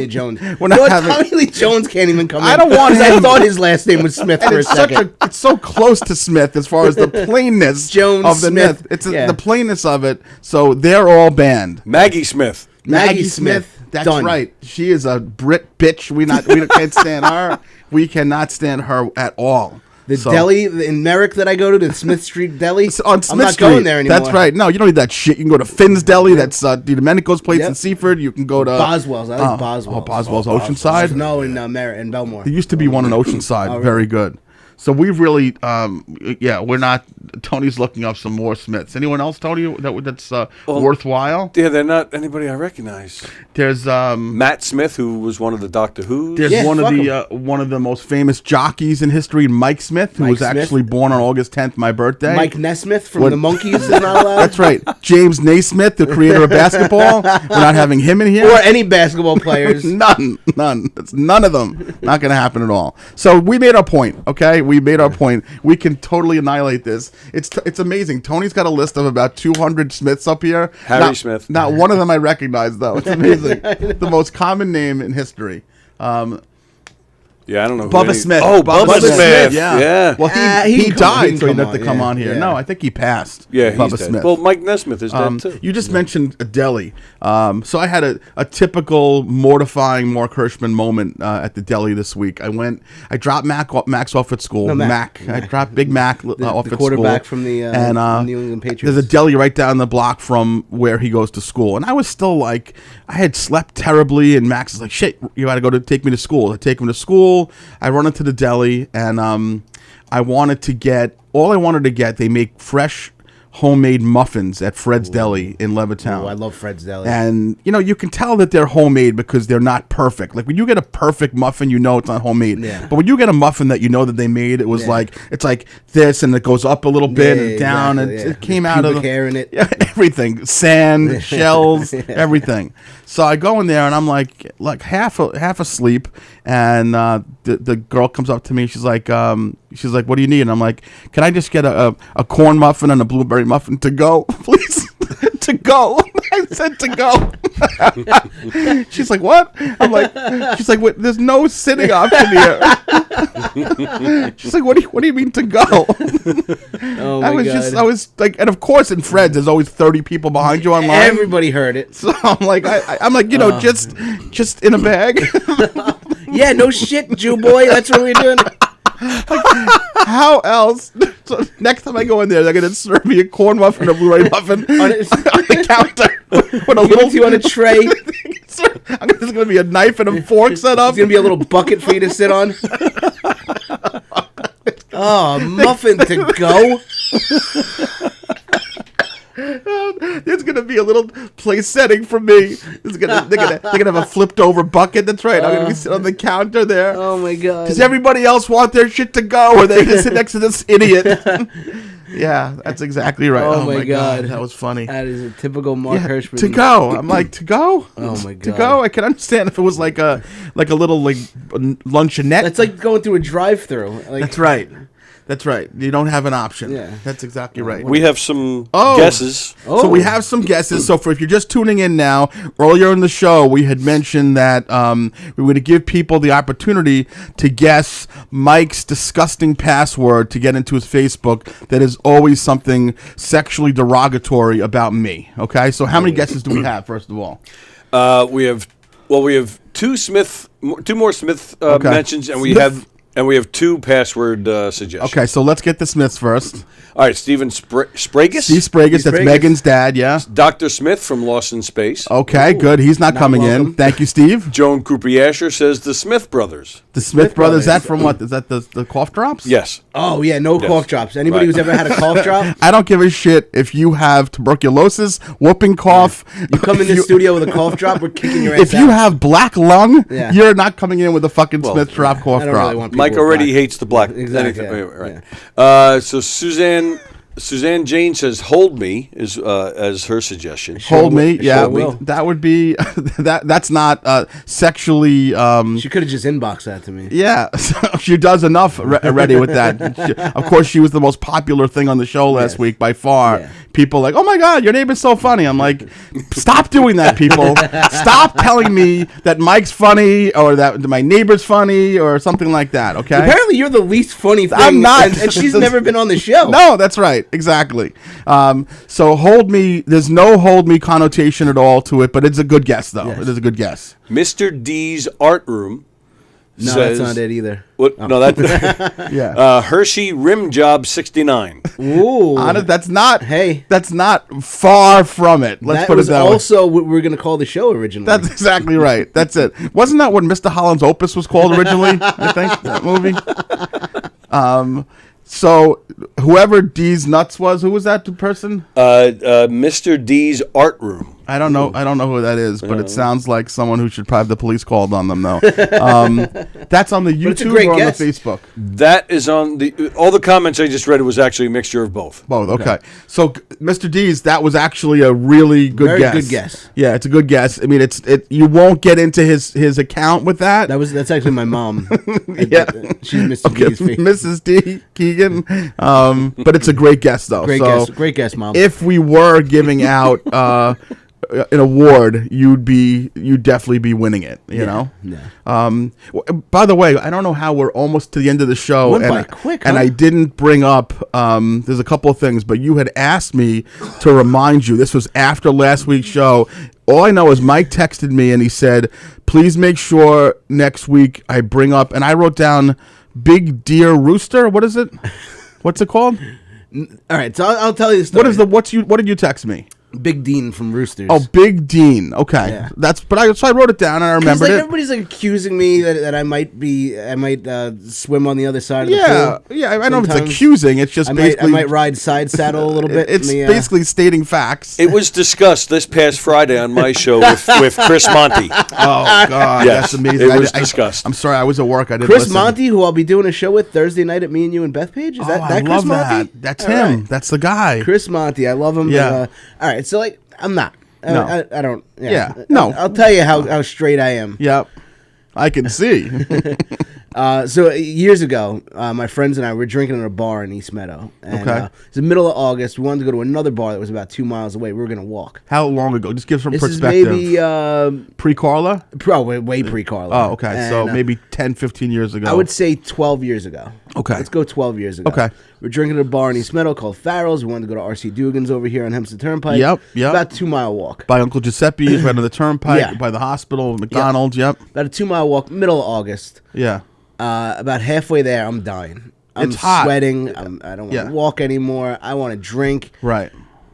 Jones. We're not having, Tommy Lee Jones can't even come in. I don't want him. I thought his last name was Smith for a second. It's so close to Smith as far as the plainness Jones of the Smith. myth. It's the plainness of it. So they're all banned. Maggie Smith. Maggie Smith. That's Done. right. She is a Brit bitch. We can't stand her. We cannot stand her at all. The deli in Merrick that I go to, the Smith Street Deli. On Smith I'm not Street. going there anymore. That's right. No, you don't need that shit. You can go to Finn's Deli. That's DiDomenico's place in Seaford. You can go to Boswell's. I like Boswell's. Oh, Boswell's Oceanside. No, in Merritt and Belmore. There used to be one in Oceanside. really? Very good. So we've really, we're not. Tony's looking up some more Smiths. Anyone else, Tony, that's worthwhile? Yeah, they're not anybody I recognize. There's Matt Smith, who was one of the Doctor Who's. There's one of the most famous jockeys in history, Mike Smith, who was actually born on August 10th, my birthday. Mike Nesmith from the Monkees is not allowed. That's right. James Naismith, the creator of basketball. We're not having him in here. Or any basketball players. None. It's none of them. Not going to happen at all. So we made our point, okay? We made our point. We can totally annihilate this. It's amazing. Tony's got a list of about 200 Smiths up here. Harry Smith. Not one of them I recognize, though. It's amazing. The most common name in history. Yeah, I don't know. Bubba Smith. Oh, Bubba Smith. Yeah. Well, he died, so he didn't have to come on here. Yeah. No, I think he passed. Yeah, Bubba he's dead. Smith. Well, Mike Nesmith is dead too. You just mentioned a deli. So I had a typical mortifying Mark Hirschman moment at the deli this week. I dropped Max off at school. I dropped Big Mac off at school. Quarterback from the New England Patriots. There's a deli right down the block from where he goes to school. And I was still like, I had slept terribly, and Max is like, shit, you got to take me to school. I take him to school. I run into the deli, and I wanted to get all I wanted to get, they make fresh homemade muffins at Fred's Deli in Levittown. Oh, I love Fred's Deli. And, you can tell that they're homemade because they're not perfect. Like, when you get a perfect muffin, you know it's not homemade. Yeah. But when you get a muffin that you know that they made, it was it's like this, and it goes up a little bit and down, and it came out of hair in it. Yeah, everything. Sand, shells, everything. So I go in there, and I'm like half asleep, and the girl comes up to me. She's like, what do you need? And I'm like, can I just get a corn muffin and a blueberry muffin to go, please? To go. I said to go. She's like, what? I'm like, she's like, wait, there's no sitting option here. She's like, what do you mean to go? Oh my God. I was like, and of course in Fred's there's always 30 people behind you online. Everybody heard it. So I'm like, just in a bag. Yeah, no shit, Jew boy. That's what we're doing. How else? So next time I go in there, they're gonna serve me a corn muffin, a blueberry muffin on the counter with a little you on a tray. There's gonna be a knife and a fork set up. There's gonna be a little bucket for you to sit on. Oh, muffin to go. There's gonna be a little place setting for me. They're gonna have a flipped over bucket. That's right. I'm gonna be sitting on the counter there. Oh my God. Does everybody else want their shit to go, or they gonna sit next to this idiot? Yeah, that's exactly right. Oh my God, that was funny. That is a typical Mark Herschy. To go. I'm like, to go. Oh my God. To go. I can understand if it was like a little luncheonette. That's like going through a drive-through. That's right. That's right. You don't have an option. Yeah. That's exactly right. We have some guesses. So we have some guesses. So if you're just tuning in now, earlier in the show, we had mentioned that we would give people the opportunity to guess Mike's disgusting password to get into his Facebook that is always something sexually derogatory about me. Okay? So how many guesses do we have, first of all? We have two more Smith mentions, and we have two password suggestions. Okay, so let's get the Smiths first. All right, Stephen Spragus. Steve Spragus, that's Megan's dad, yeah. Dr. Smith from Lost in Space. Okay, good. He's not coming in. Thank you, Steve. Joan Cooper-Asher says the Smith brothers. The Smith brothers, is that from what? Is that the cough drops? Yes. Oh, yeah, no cough drops. Anybody who's ever had a cough drop? I don't give a shit if you have tuberculosis, whooping cough. You come in the studio with a cough drop, we're kicking your ass If you have black lung, Yeah. you're not coming in with a fucking Smith drop cough I don't drop. really want people Mike with already black. hates the black. Exactly, anything. yeah, Right. So Suzanne Jane says "Hold Me" is as her suggestion. Hold me, yeah. sure will. That would be that's not sexually. She could have just inboxed that to me. Yeah, she does enough already with that. Of course, she was the most popular thing on the show last week by far. Yeah. People like, oh my God, your neighbor's so funny. I'm like, stop doing that, people. Stop telling me that Mike's funny or that my neighbor's funny or something like that, okay? Apparently, you're the least funny thing. I'm not. And she's never been on the show. No, that's right. Exactly. So hold me, there's no hold me connotation at all to it, but it's a good guess, though. Yes. It is a good guess. Mr. D's art room. No, says, that's not it either. What? No, that. Yeah. Hershey Rim Job 69. Ooh. That's not. Hey. That's not far from it. Let's that put it was that way. also what we were going to call the show originally. That's exactly right. That's it. Wasn't that what Mr. Holland's Opus was called originally? I think that movie. So whoever D's nuts was, who was that person? Mr. D's art room. I don't know who that is, but it sounds like someone who should probably have the police called on them, though. That's on the it's a YouTube great or on guess. the Facebook? That is on all the comments I just read. It was actually a mixture of both. Both, okay. So, Mr. D's, that was actually a really good Very guess. good guess. Yeah, it's a good guess. I mean, you won't get into his account with that. That's actually my mom. Yeah. She's Mr. Okay, D's face. Mrs. D. Keegan. But it's a great guess, though. Great guess, Mom. If we were giving out an award, you'd definitely be winning it. You know. Yeah. By the way, I don't know how we're almost to the end of the show, Went by quick, and huh? I didn't bring up. There's a couple of things, but you had asked me to remind you. This was after last week's show. All I know is Mike texted me and he said, "Please make sure next week I bring up." And I wrote down "Big Deer Rooster." What is it? What's it called? All right, so I'll tell you the story. What did you text me? Big Dean from Roosters. Oh, Big Dean. Okay, Yeah. so I wrote it down and I remembered it. Everybody's like accusing me that I might swim on the other side of the pool. Yeah. I know if it's Sometimes. accusing. It's just I basically might ride side saddle a little bit. It's in the, basically stating facts. It was discussed this past Friday on my show with Chris Monty. Oh God, Yes, that's amazing. it was discussed. I'm sorry, I was at work. I didn't Chris listen. Monty, who I'll be doing a show with Thursday night at Me and You and Bethpage. Is that I Chris love Monty? that. That's All him. right. That's the guy. Chris Monty, I love him. Yeah. All right, so like I'm not. No. I don't. Yeah, no. I'll tell you how straight I am. Yep, I can see. So years ago, my friends and I were drinking at a bar in East Meadow. And, Okay. it's the middle of August. We wanted to go to another bar that was about 2 miles away. We were going to walk. How long ago? Just give some This perspective. is maybe Pre-Carla? way pre-Carla. Oh, okay. So And, maybe 10, 15 years ago. I would say 12 years ago. Okay. Let's go 12 years ago. Okay. We're drinking at a bar in East Meadow called Farrell's. We wanted to go to R.C. Dugan's over here on Hempstead Turnpike. Yep. About a 2 mile walk. by Uncle Giuseppe's, right on the turnpike, Yeah. by the hospital, McDonald's. Yep. About a 2 mile walk, middle of August. Yeah. About halfway there, I'm dying. I'm It's hot. sweating. I don't want Yeah. to walk anymore. I want to drink. Right.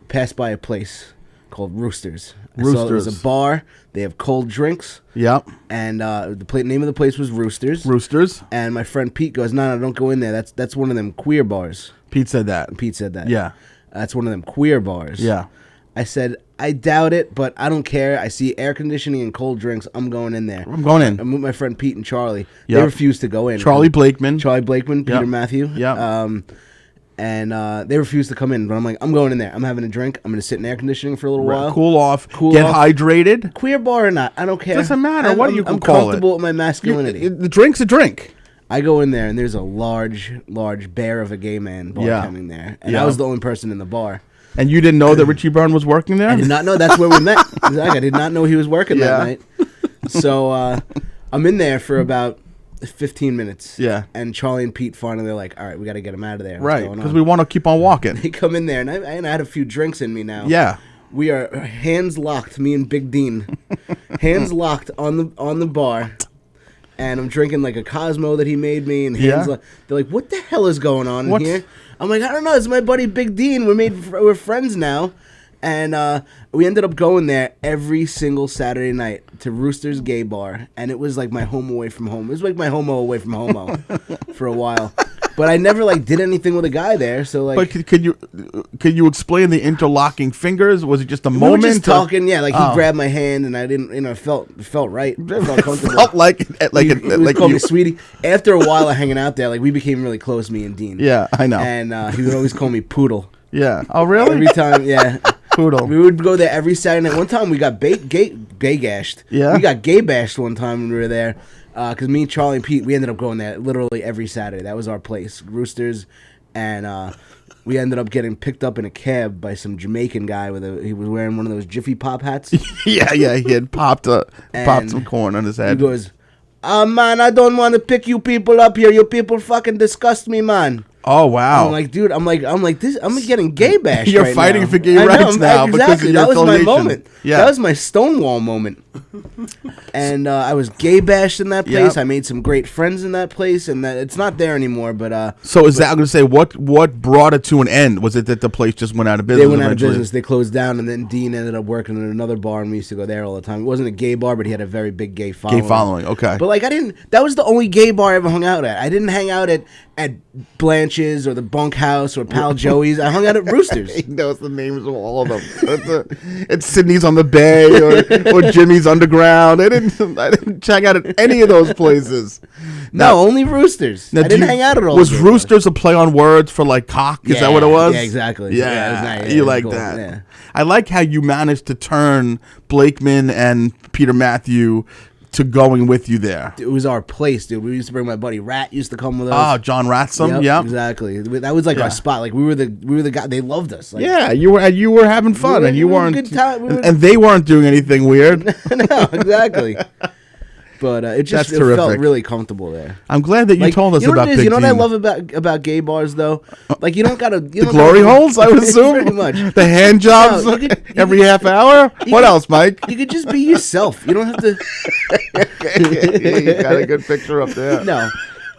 Passed by a place called Roosters. I saw it was Roosters. a bar. They have cold drinks. Yep. And the name of the place was Roosters. Roosters. And my friend Pete goes, no, don't go in there. That's one of them queer bars. Pete said that. Pete said that. Yeah. That's one of them queer bars. Yeah. I said, I doubt it, but I don't care. I see air conditioning and cold drinks. I'm going in there. I'm going in. I'm with my friend Pete and Charlie. They Yep. refused to go in. Charlie Blakeman. Charlie Blakeman, Peter Yep. Matthew. Yep. And they refused to come in. But I'm like, I'm going in there. I'm having a drink. I'm going to sit in air conditioning for a little while. Cool off. Cool Get off. hydrated. Queer bar or not, I don't care. Doesn't matter. I'm, What I'm, you can I'm call it. comfortable with my masculinity. The drink's a drink. I go in there and there's a large bear of a gay man Yeah. bartending there, and Yeah. I was the only person in the bar. And you didn't know that Richie Byrne was working there? I did not know that's where we met. Exactly. I did not know he was working Yeah. that night. So I'm in there for about 15 minutes. Yeah. And Charlie and Pete finally they're like, all right, we got to get him out of there. What's Right. going Because on? we want to keep on walking. They come in there, and I had a few drinks in me now. Yeah. We are hands locked, me and Big Dean, hands locked on the bar, and I'm drinking like a Cosmo that he made me, and hands Yeah. locked. They're like, "What the hell is going on What's- in here?" I'm like, "I don't know. It's my buddy Big Dean. We're friends now." And we ended up going there every single Saturday night to Rooster's Gay Bar, and it was like my home away from home. It was like my homo away from homo for a while. But I never like did anything with a guy there, so like. But could you explain the interlocking fingers? Was it just a We moment? were just talking, yeah. Like he Oh. grabbed my hand, and I didn't, it felt right. It felt comfortable. Felt like He would call you. me sweetie. After a while of hanging out there, like we became really close, me and Dean. Yeah, I know. And he would always call me Poodle Yeah. Oh, really? every time. Yeah, Poodle. we would go there every Saturday night. One time we got gay gashed. Yeah? we got gay bashed one time when we were there. Because me, Charlie, and Pete, we ended up going there literally every Saturday. That was our place, Roosters, and we ended up getting picked up in a cab by some Jamaican guy he was wearing one of those Jiffy Pop hats. Yeah. He had popped And some corn on his He head. goes, man, I don't want to pick you people up here. You people fucking disgust me, man. Oh, wow. I'm like, dude, I'm getting gay bashed. You're right fighting now. for gay I know, rights now because of Exactly. your That was my affiliation. moment. Yeah. That was my Stonewall moment. And I was gay bashed in that place. Yep. I made some great friends in that place, and it's not there anymore. But So is that, I'm going to say, what brought it to an end? Was it that the place just went out of business they went out of eventually? business. They closed down, and then Dean ended up working at another bar, and we used to go there all the time. It wasn't a gay bar, but he had a very big gay following. Gay following, okay. But like that was the only gay bar I ever hung out at. I didn't hang out at Blanche's or the Bunkhouse or Pal Joey's. I hung out at Roosters. He knows the names of all of them. It's Sydney's on the Bay or Jimmy's Underground. I didn't check out at any of those places. No, only Roosters. I didn't hang out at all. Was those gay Roosters a play on words for like cock? Is that what it was? Yeah, exactly. Yeah, Yeah, it was nice. Yeah, you it was like cool. that. Yeah. I like how you managed to turn Blakeman and Peter Matthew to going with you there. It was our place, dude. We used to bring my buddy Rat. Used to come with us. Oh, John Ratsum. Yeah, exactly. That was like Yeah. our spot. Like we were the guy. They loved us. Like, yeah. You were having fun, were- and you we were weren't. good time. We were- and they weren't doing anything weird. no, exactly. But it just That's it felt terrific. really comfortable there. I'm glad that you Like, told us you know about what it is? Big You know what I Dean. love about gay bars though? Like you don't gotta The glory holes, I would assume. Pretty much. The hand jobs No, you could- every half hour. What else, Mike? You could just be yourself. You don't have to. You got a good picture up there. No,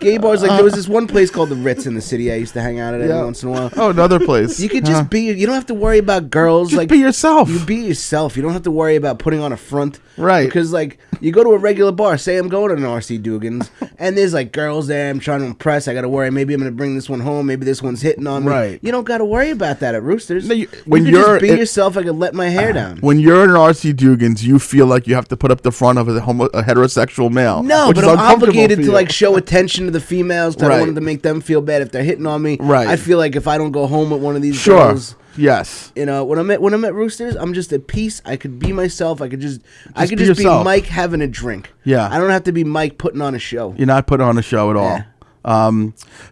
Gay bars, like there was this one place called the Ritz in the city I used to hang out at every once in a while. Oh, another place. You could just be. You don't have to worry about girls. Just like be yourself. You be yourself. You don't have to worry about putting on a front. Right. Because like you go to a regular bar. Say I'm going to an RC Dugan's, and there's like girls there. I'm trying to impress. I got to worry. Maybe I'm going to bring this one home. Maybe this one's hitting on me. Right. You don't got to worry about that at Roosters. No, you when could you're just be yourself. I could let my hair down. When you're in an RC Dugan's, you feel like you have to put up the front of a heterosexual male. No, which but is I'm uncomfortable obligated for to you. like show attention to the females. 'Cause I Right. don't want to make them feel bad if they're hitting on me. Right. I feel like if I don't go home with one of these Sure. girls. Yes. You know, when I'm at Roosters, I'm just at peace. I could be myself. I could just be be yourself. Mike having a drink. Yeah. I don't have to be Mike putting on a show. You're not putting on a show at all. Yeah.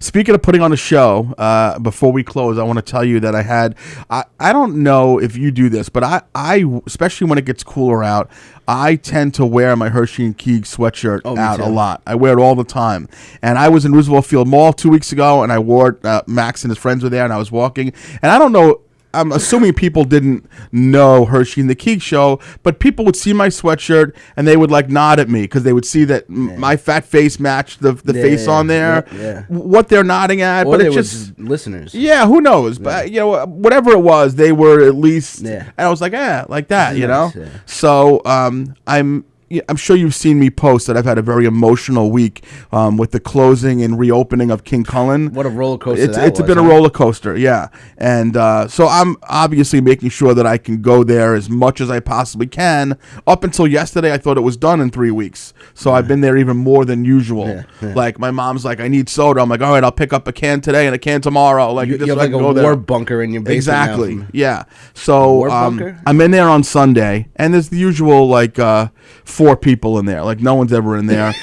Speaking of putting on a show, before we close, I want to tell you that I don't know if you do this, but I especially when it gets cooler out, I tend to wear my Herschy and Keegs sweatshirt out too. a lot. I wear it all the time. And I was in Roosevelt Field Mall 2 weeks ago, and I wore it. Max and his friends were there, and I was walking. And I don't know, I'm assuming people didn't know Herschy and the Keegs show, but people would see my sweatshirt and they would like nod at me because they would see that my fat face matched the face on there. Yeah. What they're nodding at, Or but they it's were just listeners. yeah, who knows? But you know, whatever it was, they were at least. Yeah. And I was like, like that, you know. Nice, yeah. So I'm sure you've seen me post that I've had a very emotional week with the closing and reopening of King Cullen. What a roller coaster It's been a roller coaster, yeah. And so I'm obviously making sure that I can go there as much as I possibly can. Up until yesterday, I thought it was done in 3 weeks. So I've been there even more than usual. Yeah. Like my mom's like, I need soda. I'm like, all right, I'll pick up a can today and a can tomorrow. Like You this have way I like can a go there. war bunker in your basement. now Exactly. from- Yeah. So War bunker? I'm in there on Sunday, and there's the usual like 4 people in there. Like no one's ever in there.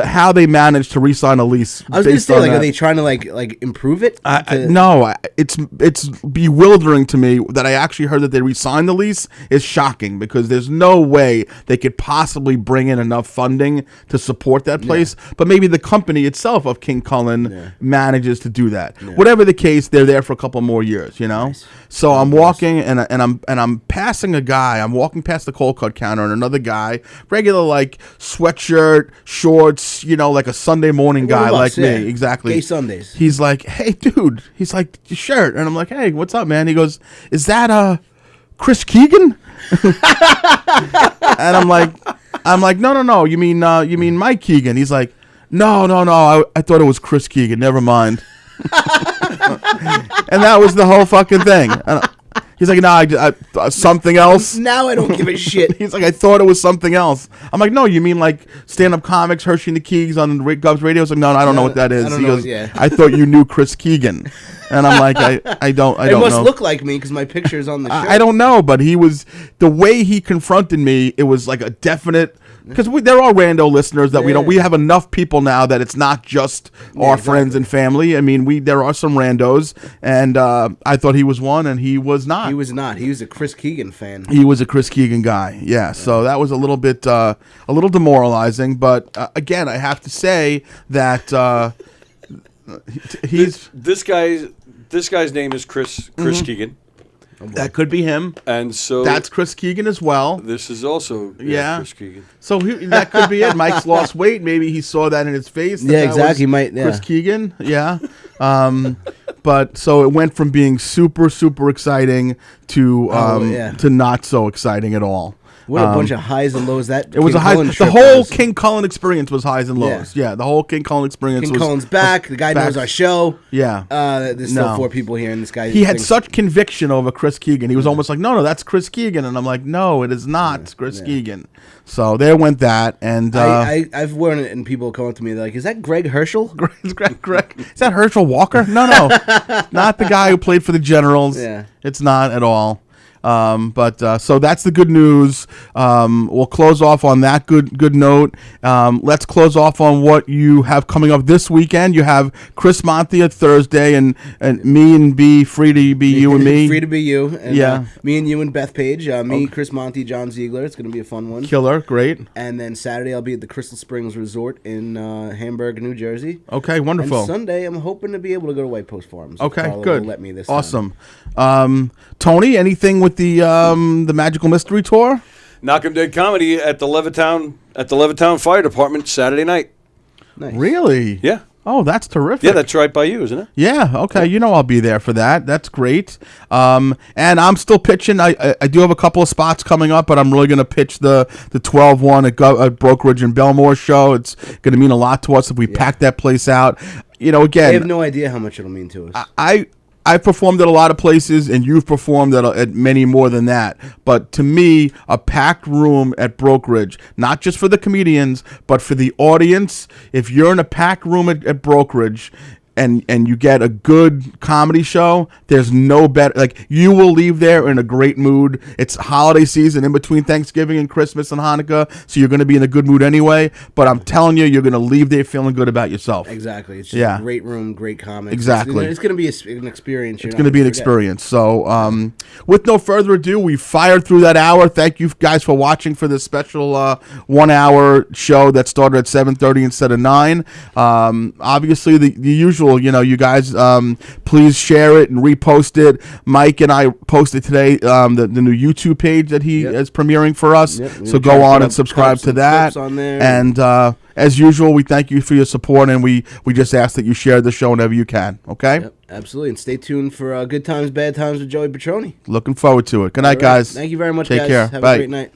How they managed to re-sign a lease? I was going to based say, on like, that. are they trying to like improve it? No, it's bewildering to me that I actually heard that they re-signed the lease is shocking because there's no way they could possibly bring in enough funding to support that place. But maybe the company itself of King Cullen manages to do that. Whatever the case, they're there for a couple more years. You know. Nice. So I'm walking and I'm passing a guy. I'm walking past the cold cut counter and another guy, regular like sweatshirt, shorts, you know, like a Sunday morning One guy of us, like yeah. me, exactly. Gay Sundays. He's like, hey, dude. He's like, your shirt. And I'm like, hey, what's up, man? He goes, is that Chris Keegan? And I'm like, no. You mean Mike Keegan? He's like, no. I thought it was Chris Keegan. Never mind. And that was the whole fucking thing. He's like, I something else. Now I don't give a shit. He's like, I thought it was something else. I'm like, no, you mean like stand-up comics, Herschy and the Keegs on Gov's radio? He's like, no, I don't know what that is. I don't He know, goes, yeah. I thought you knew Chris Keegan. And I'm like, I don't It must know. look like me because my picture is on the shirt. I don't know, but he was, the way he confronted me, it was like a definite, because there are rando listeners that we have enough people now that it's not just our friends and family. I mean, there are some randos, and I thought he was one, and he was not. He was not. He was a Chris Keegan fan. He was a Chris Keegan guy, yeah. So that was a little bit, a little demoralizing. But again, I have to say that he's This guy's name is Chris Keegan, that could be him. and so That's Chris Keegan as well. this is also Yeah. Chris Keegan. So that could be it. Mike's lost weight. Maybe he saw that in his face. Yeah, that exactly. was Might, yeah. Chris Keegan. Yeah. But so it went from being super, super exciting to to not so exciting at all. What a bunch of highs and lows that It was King a high. Cullen The trip whole was. King Cullen experience was highs and lows. Yeah, the whole King Cullen experience. King was, Cullen's back. The guy back. knows our show. Yeah. There's still No. 4 people here, and this guy. He had thinks- such conviction over Chris Keegan. He was almost like, no, that's Chris Keegan. And I'm like, no, it is not Chris Keegan. So there went that. And I've worn it, and people come up to me. They're like, "Is that Greg Herschel?" Greg, is that Herschel Walker? No, not the guy who played for the Generals. Yeah. It's not at all. But so that's the good news. We'll close off on that good note. Let's close off on what you have coming up this weekend. You have Chris Monty at Thursday, and me and B, free to be you and me. Free to be you. And, Yeah. me and you and Beth Page. Me, Chris Monty, John Ziegler. It's going to be a fun one. Killer, great. And then Saturday, I'll be at the Crystal Springs Resort in Hamburg, New Jersey. Okay, wonderful. And Sunday, I'm hoping to be able to go to White Post Farms. Okay, Carla good. will let me this awesome. Tony, anything with the Magical Mystery Tour? Knock 'em Dead Comedy at the Levittown Fire Department Saturday night. Nice. Really? Yeah. Oh, that's terrific. Yeah, that's right by you, isn't it? Yeah, okay. You know I'll be there for that. That's great. And I'm still pitching. I do have a couple of spots coming up, but I'm really going to pitch the 12-1 at Brokerage and Belmore show. It's going to mean a lot to us if we pack that place out. You know, again, I have no idea how much it'll mean to us. I've performed at a lot of places, and you've performed at many more than that. But to me, a packed room at Brokerage, not just for the comedians, but for the audience, if you're in a packed room at Brokerage and you get a good comedy show, there's no better. Like, you will leave there in a great mood. It's holiday season in between Thanksgiving and Christmas and Hanukkah, so you're going to be in a good mood anyway. But I'm telling you, you're going to leave there feeling good about yourself. Exactly. It's just a great room, great comics. Exactly. It's going to be an experience. It's going to be an experience. So, with no further ado, we fired through that hour. Thank you guys for watching for this special 1 hour show that started at 7:30 instead of 9. Obviously, the usual. You guys, please share it and repost it. Mike and I posted today the new YouTube page that he is premiering for us. Yep. So go on and subscribe to that. On there. And as usual, we thank you for your support, and we just ask that you share the show whenever you can. Okay? Yep, absolutely. And stay tuned for Good Times, Bad Times with Joey Petroni. Looking forward to it. Good night, All right. guys. Thank you very much, Take guys. care. Have Bye. a great night.